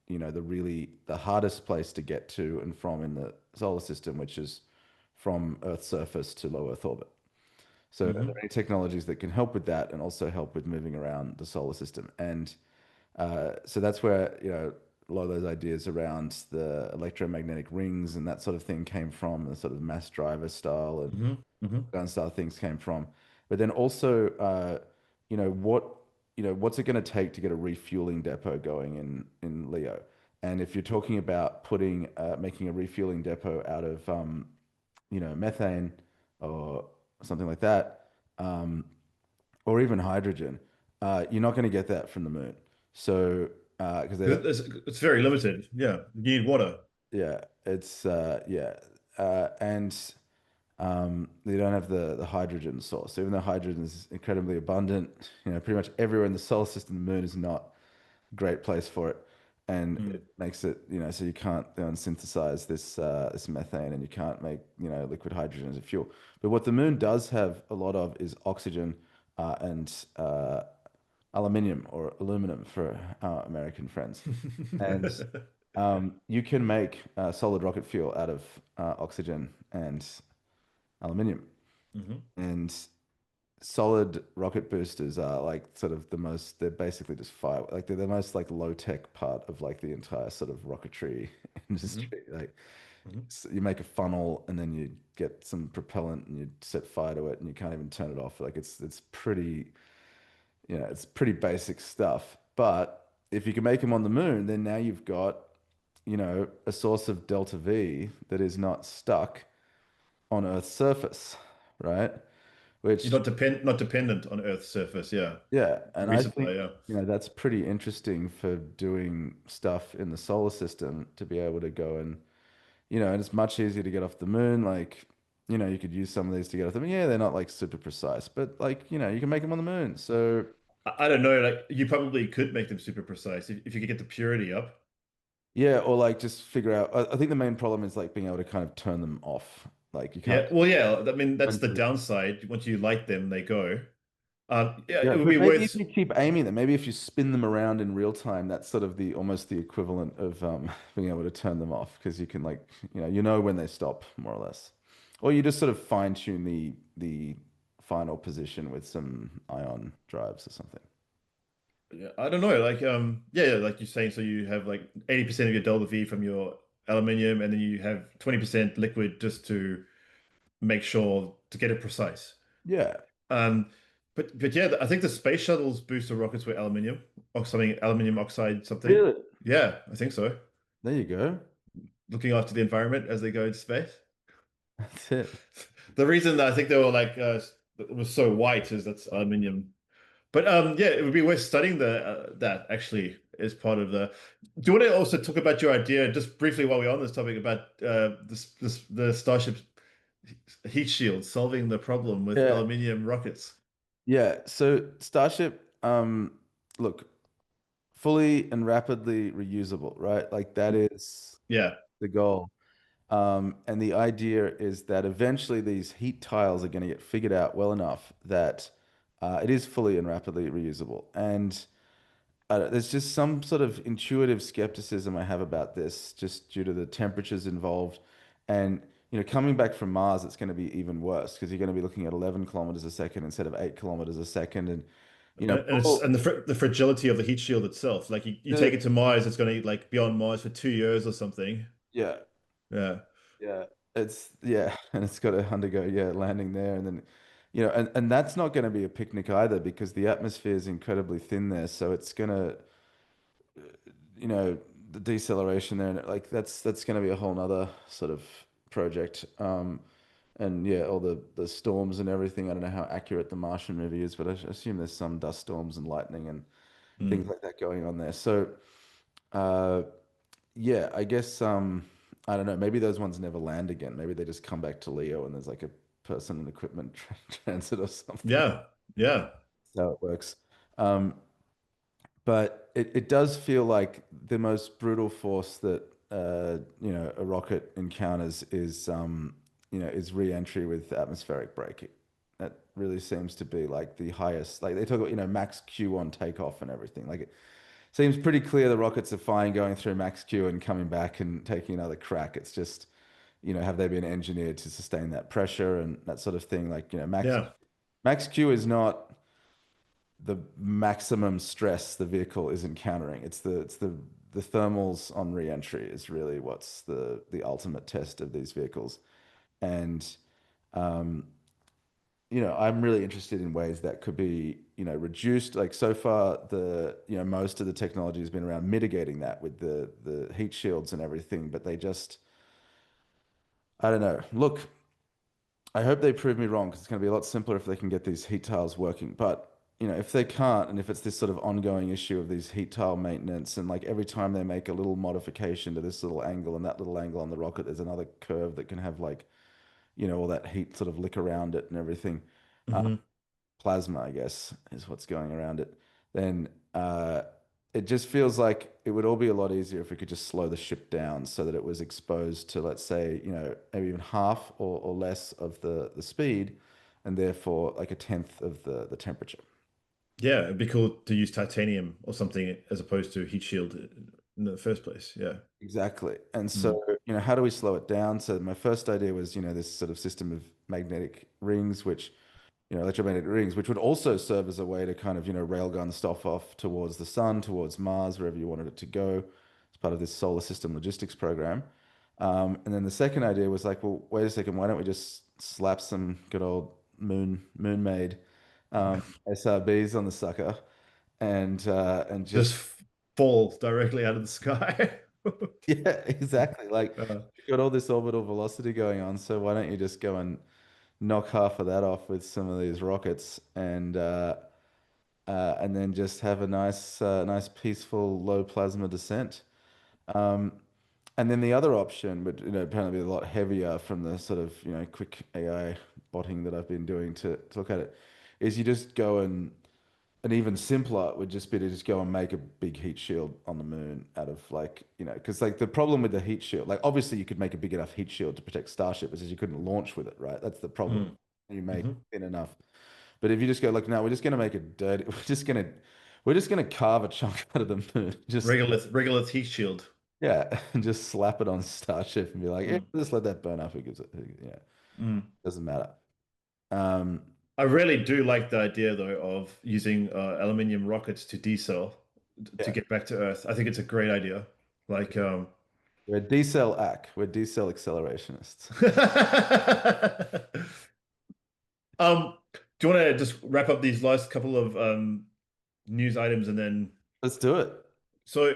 you know, the hardest place to get to and from in the solar system, which is from Earth's surface to low Earth orbit. So are there Hmm. any technologies that can help with that and also help with moving around the solar system? And so that's where, you know, a lot of those ideas around the electromagnetic rings and that sort of thing came from, the sort of mass driver style and Hmm. Hmm. gun style things came from. But then also, you know, what's it going to take to get a refueling depot going in Leo? And if you're talking about making a refueling depot out of, you know, methane or something like that, um, or even hydrogen, you're not going to get that from the moon. So, because they don't, It's very limited. Yeah, you need water. yeah, it's yeah, and they don't have the hydrogen source. Even though hydrogen is incredibly abundant, you know, pretty much everywhere in the solar system, the moon is not a great place for it. and Mm. it makes it, so you can't then synthesize this methane, and you can't make, liquid hydrogen as a fuel. But what the moon does have a lot of is oxygen and aluminium, or aluminum for our American friends. And you can make solid rocket fuel out of oxygen and aluminium. Hmm. And solid rocket boosters are like sort of they're basically just fire, like they're the most like low tech part of like the entire sort of rocketry Hmm. industry. Like, Hmm. so you make a funnel and then you get some propellant and you set fire to it and you can't even turn it off. Like it's pretty, it's pretty basic stuff. But if you can make them on the moon, then now you've got, a source of delta V that is not stuck on Earth's surface, right? You're Which, not dependent on Earth's surface. Yeah. yeah, and I Resupply. think, Yeah. that's pretty interesting for doing stuff in the solar system, to be able to go and, and it's much easier to get off the moon. Like, you could use some of these to get off the moon. Yeah, they're not like super precise, but like, you can make them on the moon. So, I don't know. Like you probably could make them super precise if you could get the purity up. yeah, or like just figure out. I think the main problem is like being able to kind of turn them off. Like, you can't. Yeah. Well, yeah. I mean, that's the downside. Once you light them, they go. Yeah. Yeah, It would but be maybe if worth. you keep aiming them, maybe if you spin them around in real time, that's sort of the almost the equivalent of being able to turn them off, because you can like, when they stop, more or less, or you just sort of fine tune the final position with some ion drives or something. Yeah, I don't know. Like, yeah, like you're saying. So you have like 80% of your delta V from your aluminium, and then you have 20% liquid just to make sure to get it precise. Yeah, Um, but yeah, I think the space shuttle's booster rockets were aluminium or something, aluminium oxide something. really. Yeah, I think so. There you go. Looking after the environment as they go into space. That's it. The reason that I think they were like it was so white is that's aluminium. But yeah, it would be worth studying the that actually as part of the. Do you want to also talk about your idea just briefly while we're on this topic about the Starship heat shield solving the problem with Yeah, aluminium rockets? yeah. So Starship, look, fully and rapidly reusable, right? Like that is Yeah. the goal. And the idea is that eventually these heat tiles are going to get figured out well enough that it is fully and rapidly reusable. And there's just some sort of intuitive skepticism I have about this, just due to the temperatures involved. And, coming back from Mars, it's going to be even worse, because you're going to be looking at 11 kilometers a second instead of 8 kilometers a second. And, And it's people, and the fragility of the heat shield itself. Like you take it to Mars, it's going to like be on Mars for 2 years or something. yeah, Yeah. yeah, and it's got to undergo, landing there, and then, and that's not going to be a picnic either, because the atmosphere is incredibly thin there, so it's gonna, you know, the deceleration there, and like that's going to be a whole nother sort of project. And yeah, all the storms and everything. I don't know how accurate the Martian movie is, but I assume there's some dust storms and lightning and things Mm. like that going on there. So, uh, yeah, I guess I don't know. Maybe those ones never land again. Maybe they just come back to Leo and there's like a person and equipment transit or something. Yeah. Yeah. That's how it works. Um, but it does feel like the most brutal force that a rocket encounters is re-entry with atmospheric braking. That really seems to be like the highest. Like they talk about, max Q on takeoff and everything. Like, it seems pretty clear the rockets are fine going through max Q and coming back and taking another crack. It's just, have they been engineered to sustain that pressure and that sort of thing? Like, Yeah. max Q is not the maximum stress the vehicle is encountering. It's the thermals on re-entry is really what's the ultimate test of these vehicles. And um, I'm really interested in ways that could be, reduced. Like, so far, most of the technology has been around mitigating that with the heat shields and everything, but they just, I don't know. Look, I hope they prove me wrong, because it's going to be a lot simpler if they can get these heat tiles working. But, if they can't, and if it's this sort of ongoing issue of these heat tile maintenance, and like every time they make a little modification to this little angle and that little angle on the rocket, there's another curve that can have like, all that heat sort of lick around it and everything. Hmm. Plasma, I guess, is what's going around it, then it just feels like it would all be a lot easier if we could just slow the ship down so that it was exposed to, let's say, maybe even half or less of the speed, and therefore like a tenth of the temperature. Yeah, it'd be cool to use titanium or something as opposed to heat shield in the first place. Yeah. Exactly. And Mm. so, how do we slow it down? So my first idea was, this sort of system of magnetic rings, which electromagnetic rings, which would also serve as a way to kind of, railgun stuff off towards the sun, towards Mars, wherever you wanted it to go, as part of this solar system logistics program. And then the second idea was like, well, wait a second, why don't we just slap some good old moon-made SRBs on the sucker and Just just fall directly out of the sky. yeah, exactly. Like Uh, you've got all this orbital velocity going on, so why don't you just go and knock half of that off with some of these rockets and then just have a nice peaceful low plasma descent. Um, and then the other option, but apparently a lot heavier from the sort of quick AI botting that I've been doing to look at it, is you just go and even simpler would just be to just go and make a big heat shield on the moon out of like because like the problem with the heat shield, like obviously you could make a big enough heat shield to protect Starship, is you couldn't launch with it, right? That's the problem. mm, You make mhm. thin enough. But if you just go, look, no, we're just going to make it dirty. We're just going to carve a chunk out of the moon. Just Regolith heat shield. yeah, and just slap it on Starship and be like, yeah, Mm, just let that burn up. Who gives it? Yeah, mm. doesn't matter. Um, I really do like the idea though of using aluminium rockets to decel to yeah, get back to Earth. I think it's a great idea. Like, we're decel ac. We're decel accelerationists. do you want to just wrap up these last couple of news items and then Let's do it. so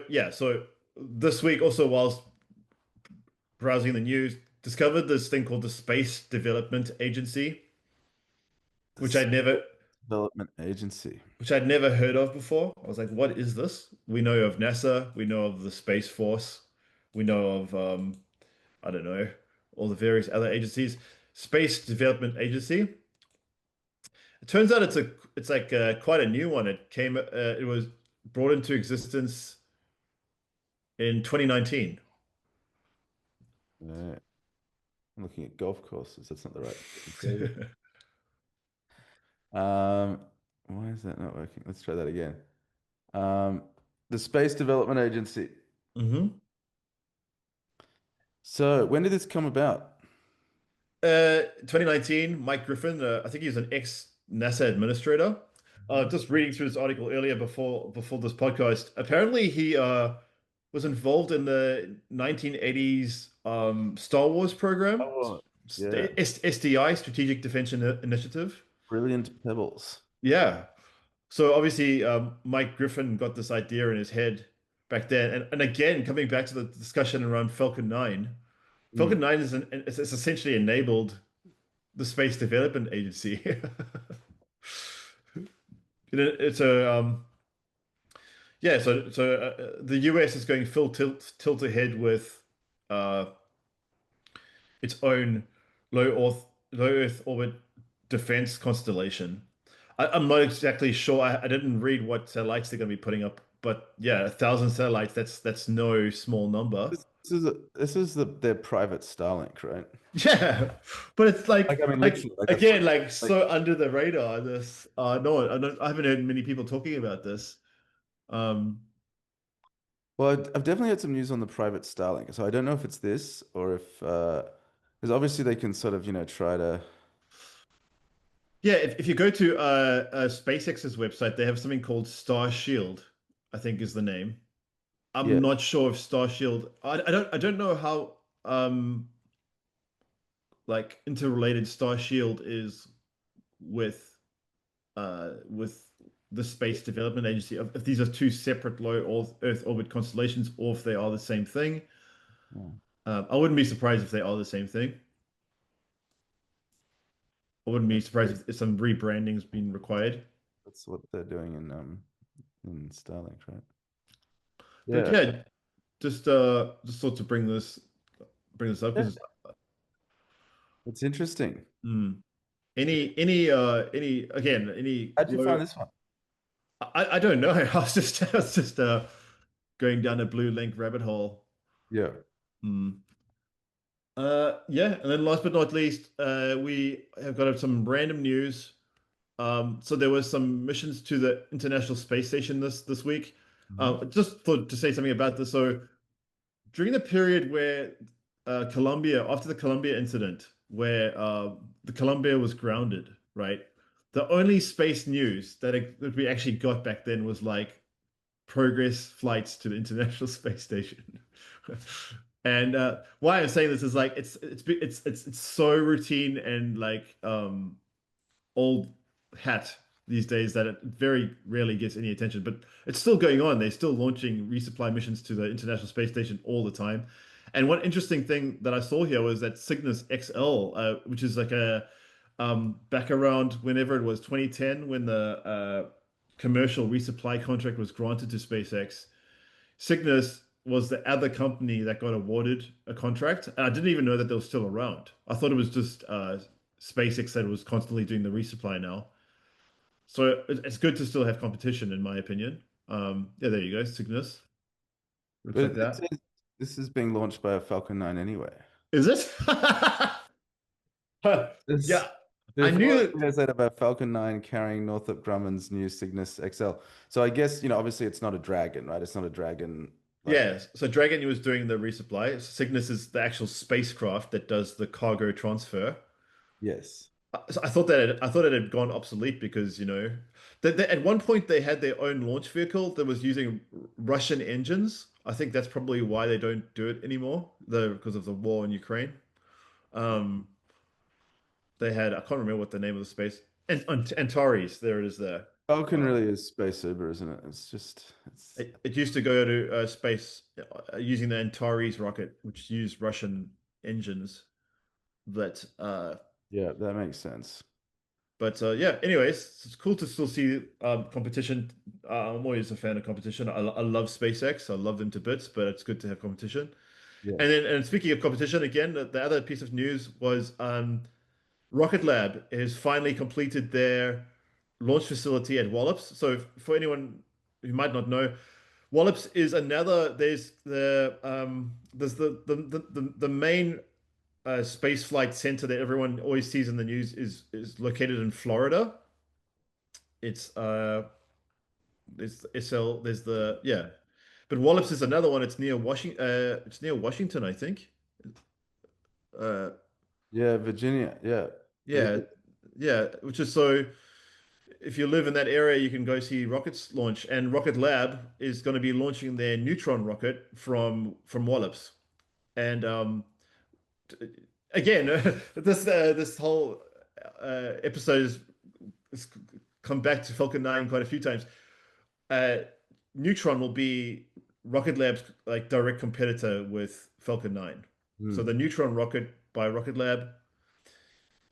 this week also whilst browsing the news, discovered this thing called the Space Development Agency, The which Space I'd never Development Agency. which I'd never heard of before. I was like, what is this? We know of NASA, we know of the Space Force, we know of I don't know, all the various other agencies. Space Development Agency. It turns out it's like quite a new one. It was brought into existence in 2019. Yeah. I'm looking at golf courses. That's not the right thing. Why is that not working? Let's try that again. Um, the Space Development Agency. hmm So, when did this come about? 2019, Mike Griffin, I think he's an ex-NASA administrator. Just reading through this article earlier before this podcast, apparently he was involved in the 1980s Star Wars program, Oh, yeah. SDI, Strategic Defense Initiative. Brilliant Pebbles. Yeah. So obviously, Mike Griffin got this idea in his head back then, and again, coming back to the discussion around Falcon 9. Mm. Falcon 9 it's essentially enabled the Space Development Agency. It's a yeah. So the US is going full tilt ahead with uh, its own low Earth orbit defense constellation. I'm not exactly sure. I didn't read what satellites they're going to be putting up, but yeah, 1,000 satellites. That's no small number. This is their private Starlink, right? Yeah, but it's Like, I mean, like literally, like that's again, what, like like, so under the radar. This no, I haven't heard many people talking about this. Um, well, I've definitely had some news on the private Starlink. So I don't know if it's this or if, because obviously they can sort of, try to, yeah, if you go to SpaceX's website, they have something called Star Shield, I think is the name. yeah. I'm not sure if Star Shield. I don't know how like interrelated Star Shield is with with the Space Development Agency. If these are two separate Earth orbit constellations, or if they are the same thing. Yeah. I wouldn't be surprised if they are the same thing. I wouldn't be surprised if some rebranding's been required. That's what they're doing in Starlink, right? But Yeah. yeah, just thought to bring this up Yeah. because It's interesting. any again any How'd you find low this one? I don't know. I was just going down a blue link rabbit hole. Yeah. Hmm. Yeah, and then last but not least, we have got some random news. So there was some missions to the International Space Station this week. Mhm. Just thought to say something about this. So during the period where Columbia, after the Columbia incident, where the Columbia was grounded, right? The only space news that we actually got back then was like progress flights to the International Space Station. And why I'm saying this is like it's so routine and like old hat these days that it very rarely gets any attention, but it's still going on. They're still launching resupply missions to the International Space Station all the time. And one interesting thing that I saw here was that Cygnus XL, which is like a back around whenever it was 2010 when the commercial resupply contract was granted to SpaceX. Cygnus was the other company that got awarded a contract, and I didn't even know that they were still around. I thought it was just SpaceX that was constantly doing the resupply now. So it's good to still have competition, in my opinion. Yeah, there you go, Cygnus. Looks like But it that. says this is being launched by a Falcon 9 anyway. Is it? This Yeah, I the following knew. says that about Falcon 9 carrying Northrop Grumman's new Cygnus XL. So I guess, obviously it's not a Dragon, right? It's not a Dragon like Yeah, so Dragon was doing the resupply. Cygnus is the actual spacecraft that does the cargo transfer. yes. So I thought it had gone obsolete because at one point they had their own launch vehicle that was using Russian engines. I think that's probably why they don't do it anymore, though, because of the war in Ukraine. Um, they had I can't remember what the name of the space and Antares. There it is there. Falcon Uh, really is space Uber, isn't it? It's it used to go to space using the Antares rocket, which used Russian engines. That yeah, that makes sense. But yeah, anyways, it's cool to still see competition. I'm always a fan of competition. I love SpaceX. I love them to bits, but it's good to have competition. Yeah. And speaking of competition, again, the other piece of news was Rocket Lab has finally completed their launch facility at Wallops. So for anyone who might not know, Wallops is another. There's the main space flight center that everyone always sees in the news is located in Florida. It's there's SL there's the yeah. But Wallops is another one. It's near Washington, I think. Uh Yeah, Virginia. Yeah, it yeah. is. Yeah, which is so if you live in that area, you can go see rockets launch. And Rocket Lab is going to be launching their Neutron rocket from Wallops. And again, this whole episode has come back to Falcon 9 quite a few times. uh, Neutron will be Rocket Lab's like direct competitor with Falcon 9. So the Hmm. Neutron rocket by Rocket Lab.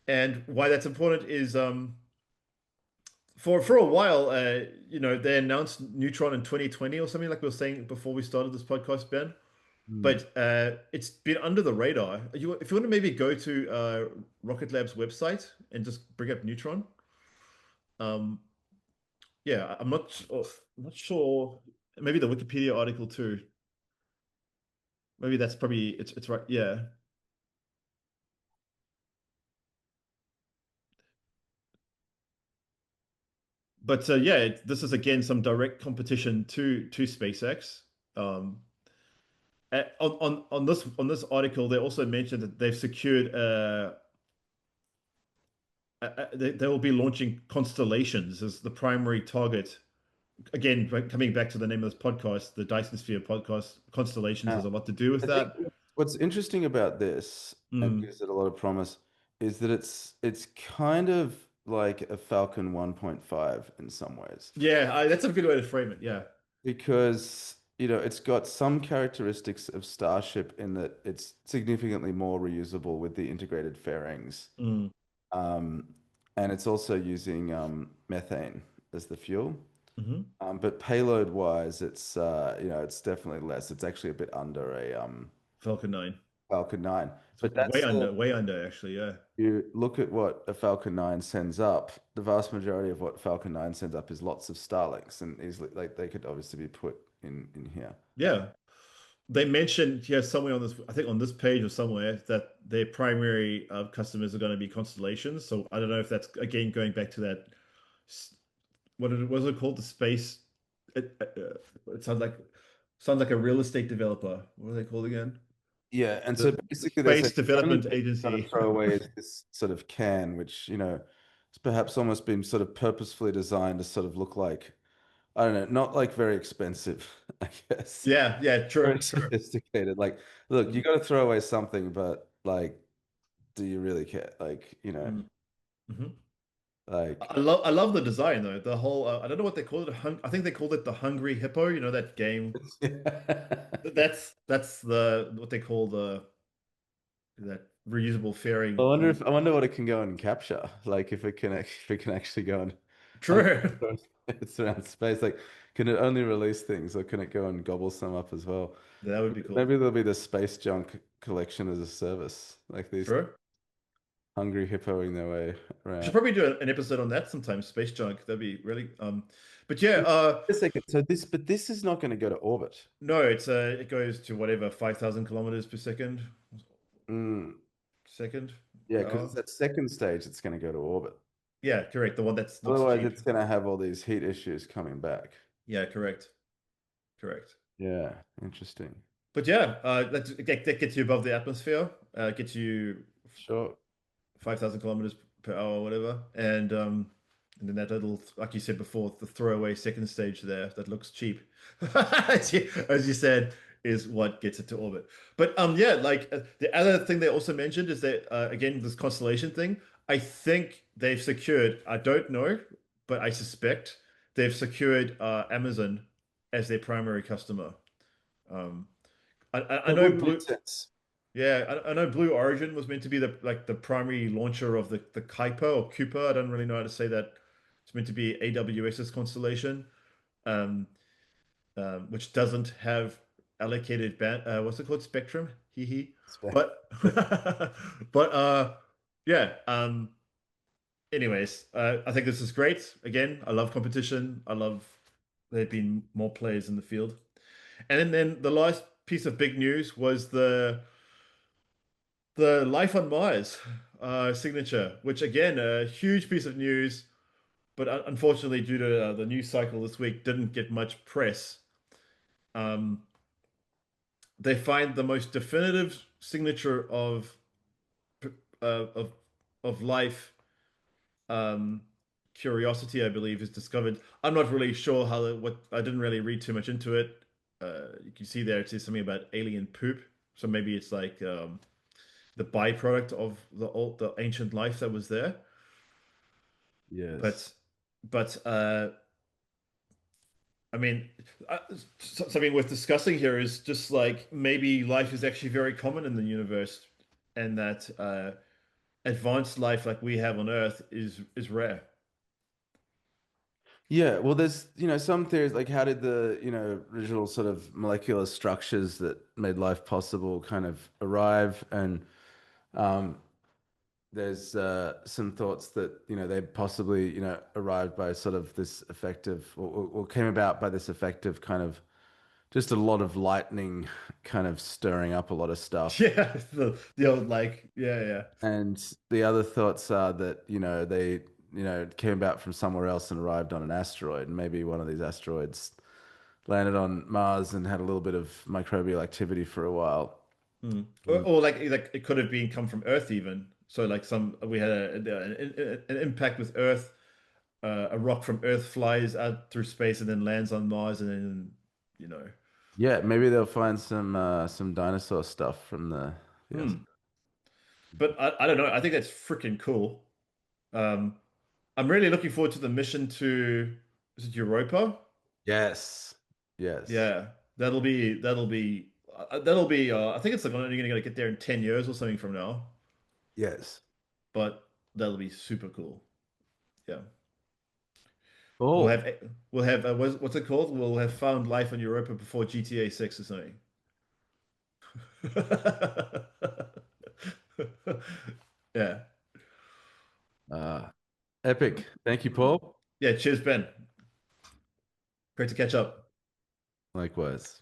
And why that's important is for a while, they announced Neutron in 2020 or something like we were saying before we started this podcast, Ben. Hmm. But it's been under the radar. If you want to maybe go to Rocket Lab's website and just bring up Neutron, um, yeah, I'm not sure. Maybe the Wikipedia article too. Maybe that's probably it's right. Yeah. But yeah, this is again some direct competition to SpaceX. Um, on this article, they also mentioned that they've secured they will be launching constellations as the primary target. Again, coming back to the name of this podcast, the Dyson Sphere podcast, constellations Uh, has a lot to do with I think that. what's interesting about this and Mm. gives it a lot of promise is that it's kind of like a Falcon 1.5 in some ways Yeah, that's a good way to frame it. Yeah. because it's got some characteristics of Starship in that it's significantly more reusable with the integrated fairings. Mm. Um, and it's also using methane as the fuel. Hmm. But payload wise, it's definitely less. It's actually a bit under a Falcon 9. Falcon 9. It's But that's still, way under actually. Yeah. you look at what a Falcon 9 sends up, the vast majority of what Falcon 9 sends up is lots of Starlinks and easily like they could obviously be put in here. Yeah. They mentioned here somewhere on this, I think on this page or somewhere, that their primary customers are going to be constellations. So I don't know if that's again going back to that. Was it called? The space. It sounds like a real estate developer. What are they called again? Yeah, and so The basically they're saying Space the only Development thing you've got to Agency. throw away is this sort of can, which, it's perhaps almost been sort of purposefully designed to sort of look like, I don't know, not like very expensive, I guess. Yeah, yeah, Very true, true. sophisticated. Like, look, you got to throw away something, but like, do you really care? Like, Mm-hmm. like, I love the design though. The whole I don't know what they called it. I think they called it the Hungry Hippo. You know that game. That's the what they call that reusable I fairing. wonder if I wonder what it can go and capture. Like, if it can actually go and True. it's around space. Like, can it only release things, or can it go and gobble some up as well? That would be cool. Maybe there'll be the space junk collection as a service, like these True. hungry hippoing their way We should around. probably do an episode on that sometime. Space junk. That'd be really. But yeah. Wait a second. But this is not going to go to orbit. No. It goes to whatever 5,000 kilometers per second. Mm, Second yeah, per because it's hour. that second stage it's going to go to orbit. Yeah, correct. The one that looks Otherwise, cheap. it's going to have all these heat issues coming back. Yeah, correct. Correct. Yeah, interesting. But yeah, that gets you above the atmosphere, gets you Sure. 5,000 kilometers per hour or whatever. And then that little, like you said before, the throwaway second stage there that looks cheap, as you said, is what gets it to orbit. But yeah, like the other thing they also mentioned is that, again, this constellation thing, I think they've secured, I don't know, but I suspect they've secured Amazon as their primary customer. Um, I That know would make Blue. sense. Yeah, I know Blue Origin was meant to be the primary launcher of the Kuiper or Cooper. I don't really know how to say that. It's meant to be AWS's constellation, um, which doesn't have allocated band. What's it called? Spectrum. Hee hee. But but yeah. Anyways, I think this is great. Again, I love competition. I love there being more players in the field. And then the last piece of big news was the Life on Mars signature, which again, a huge piece of news, but unfortunately, due to the news cycle this week, didn't get much press. Um, they find the most definitive signature of of life. Um, Curiosity, I believe, is discovered. I'm not really sure what. I didn't really read too much into it. You can see there it says something about alien poop, so maybe it's like the byproduct of the ancient life that was there. Yes. But but I mean, something worth discussing here is just like maybe life is actually very common in the universe, and that advanced life like we have on Earth is rare. Yeah, well, there's, some theories like how did the, original sort of molecular structures that made life possible kind of arrive? And um, there's some thoughts that, they possibly, arrived by sort of this effective or came about by this effective kind of just a lot of lightning kind of stirring up a lot of stuff. Yeah, the old like yeah. And the other thoughts are that, they, came about from somewhere else and arrived on an asteroid. And maybe one of these asteroids landed on Mars and had a little bit of microbial activity for a while. Hmm. Mm. Or like it could have been come from Earth even. So like some we had an impact with Earth. A rock from Earth flies out through space and then lands on Mars, and then you know. Yeah, maybe they'll find some dinosaur stuff from the Hmm. But I don't know. I think that's freaking cool. Um, I'm really looking forward to the mission to, is it Europa? Yes. Yes. Yeah, that'll be. I think it's like only gonna get there in 10 years or something from now, Yes. but that'll be super cool. Yeah, we'll Oh, have we'll have what's it called? We'll have found life on Europa before GTA 6 or something. Yeah. Ah, epic. Thank you, Paul. Yeah, cheers, Ben. Great to catch up. Likewise.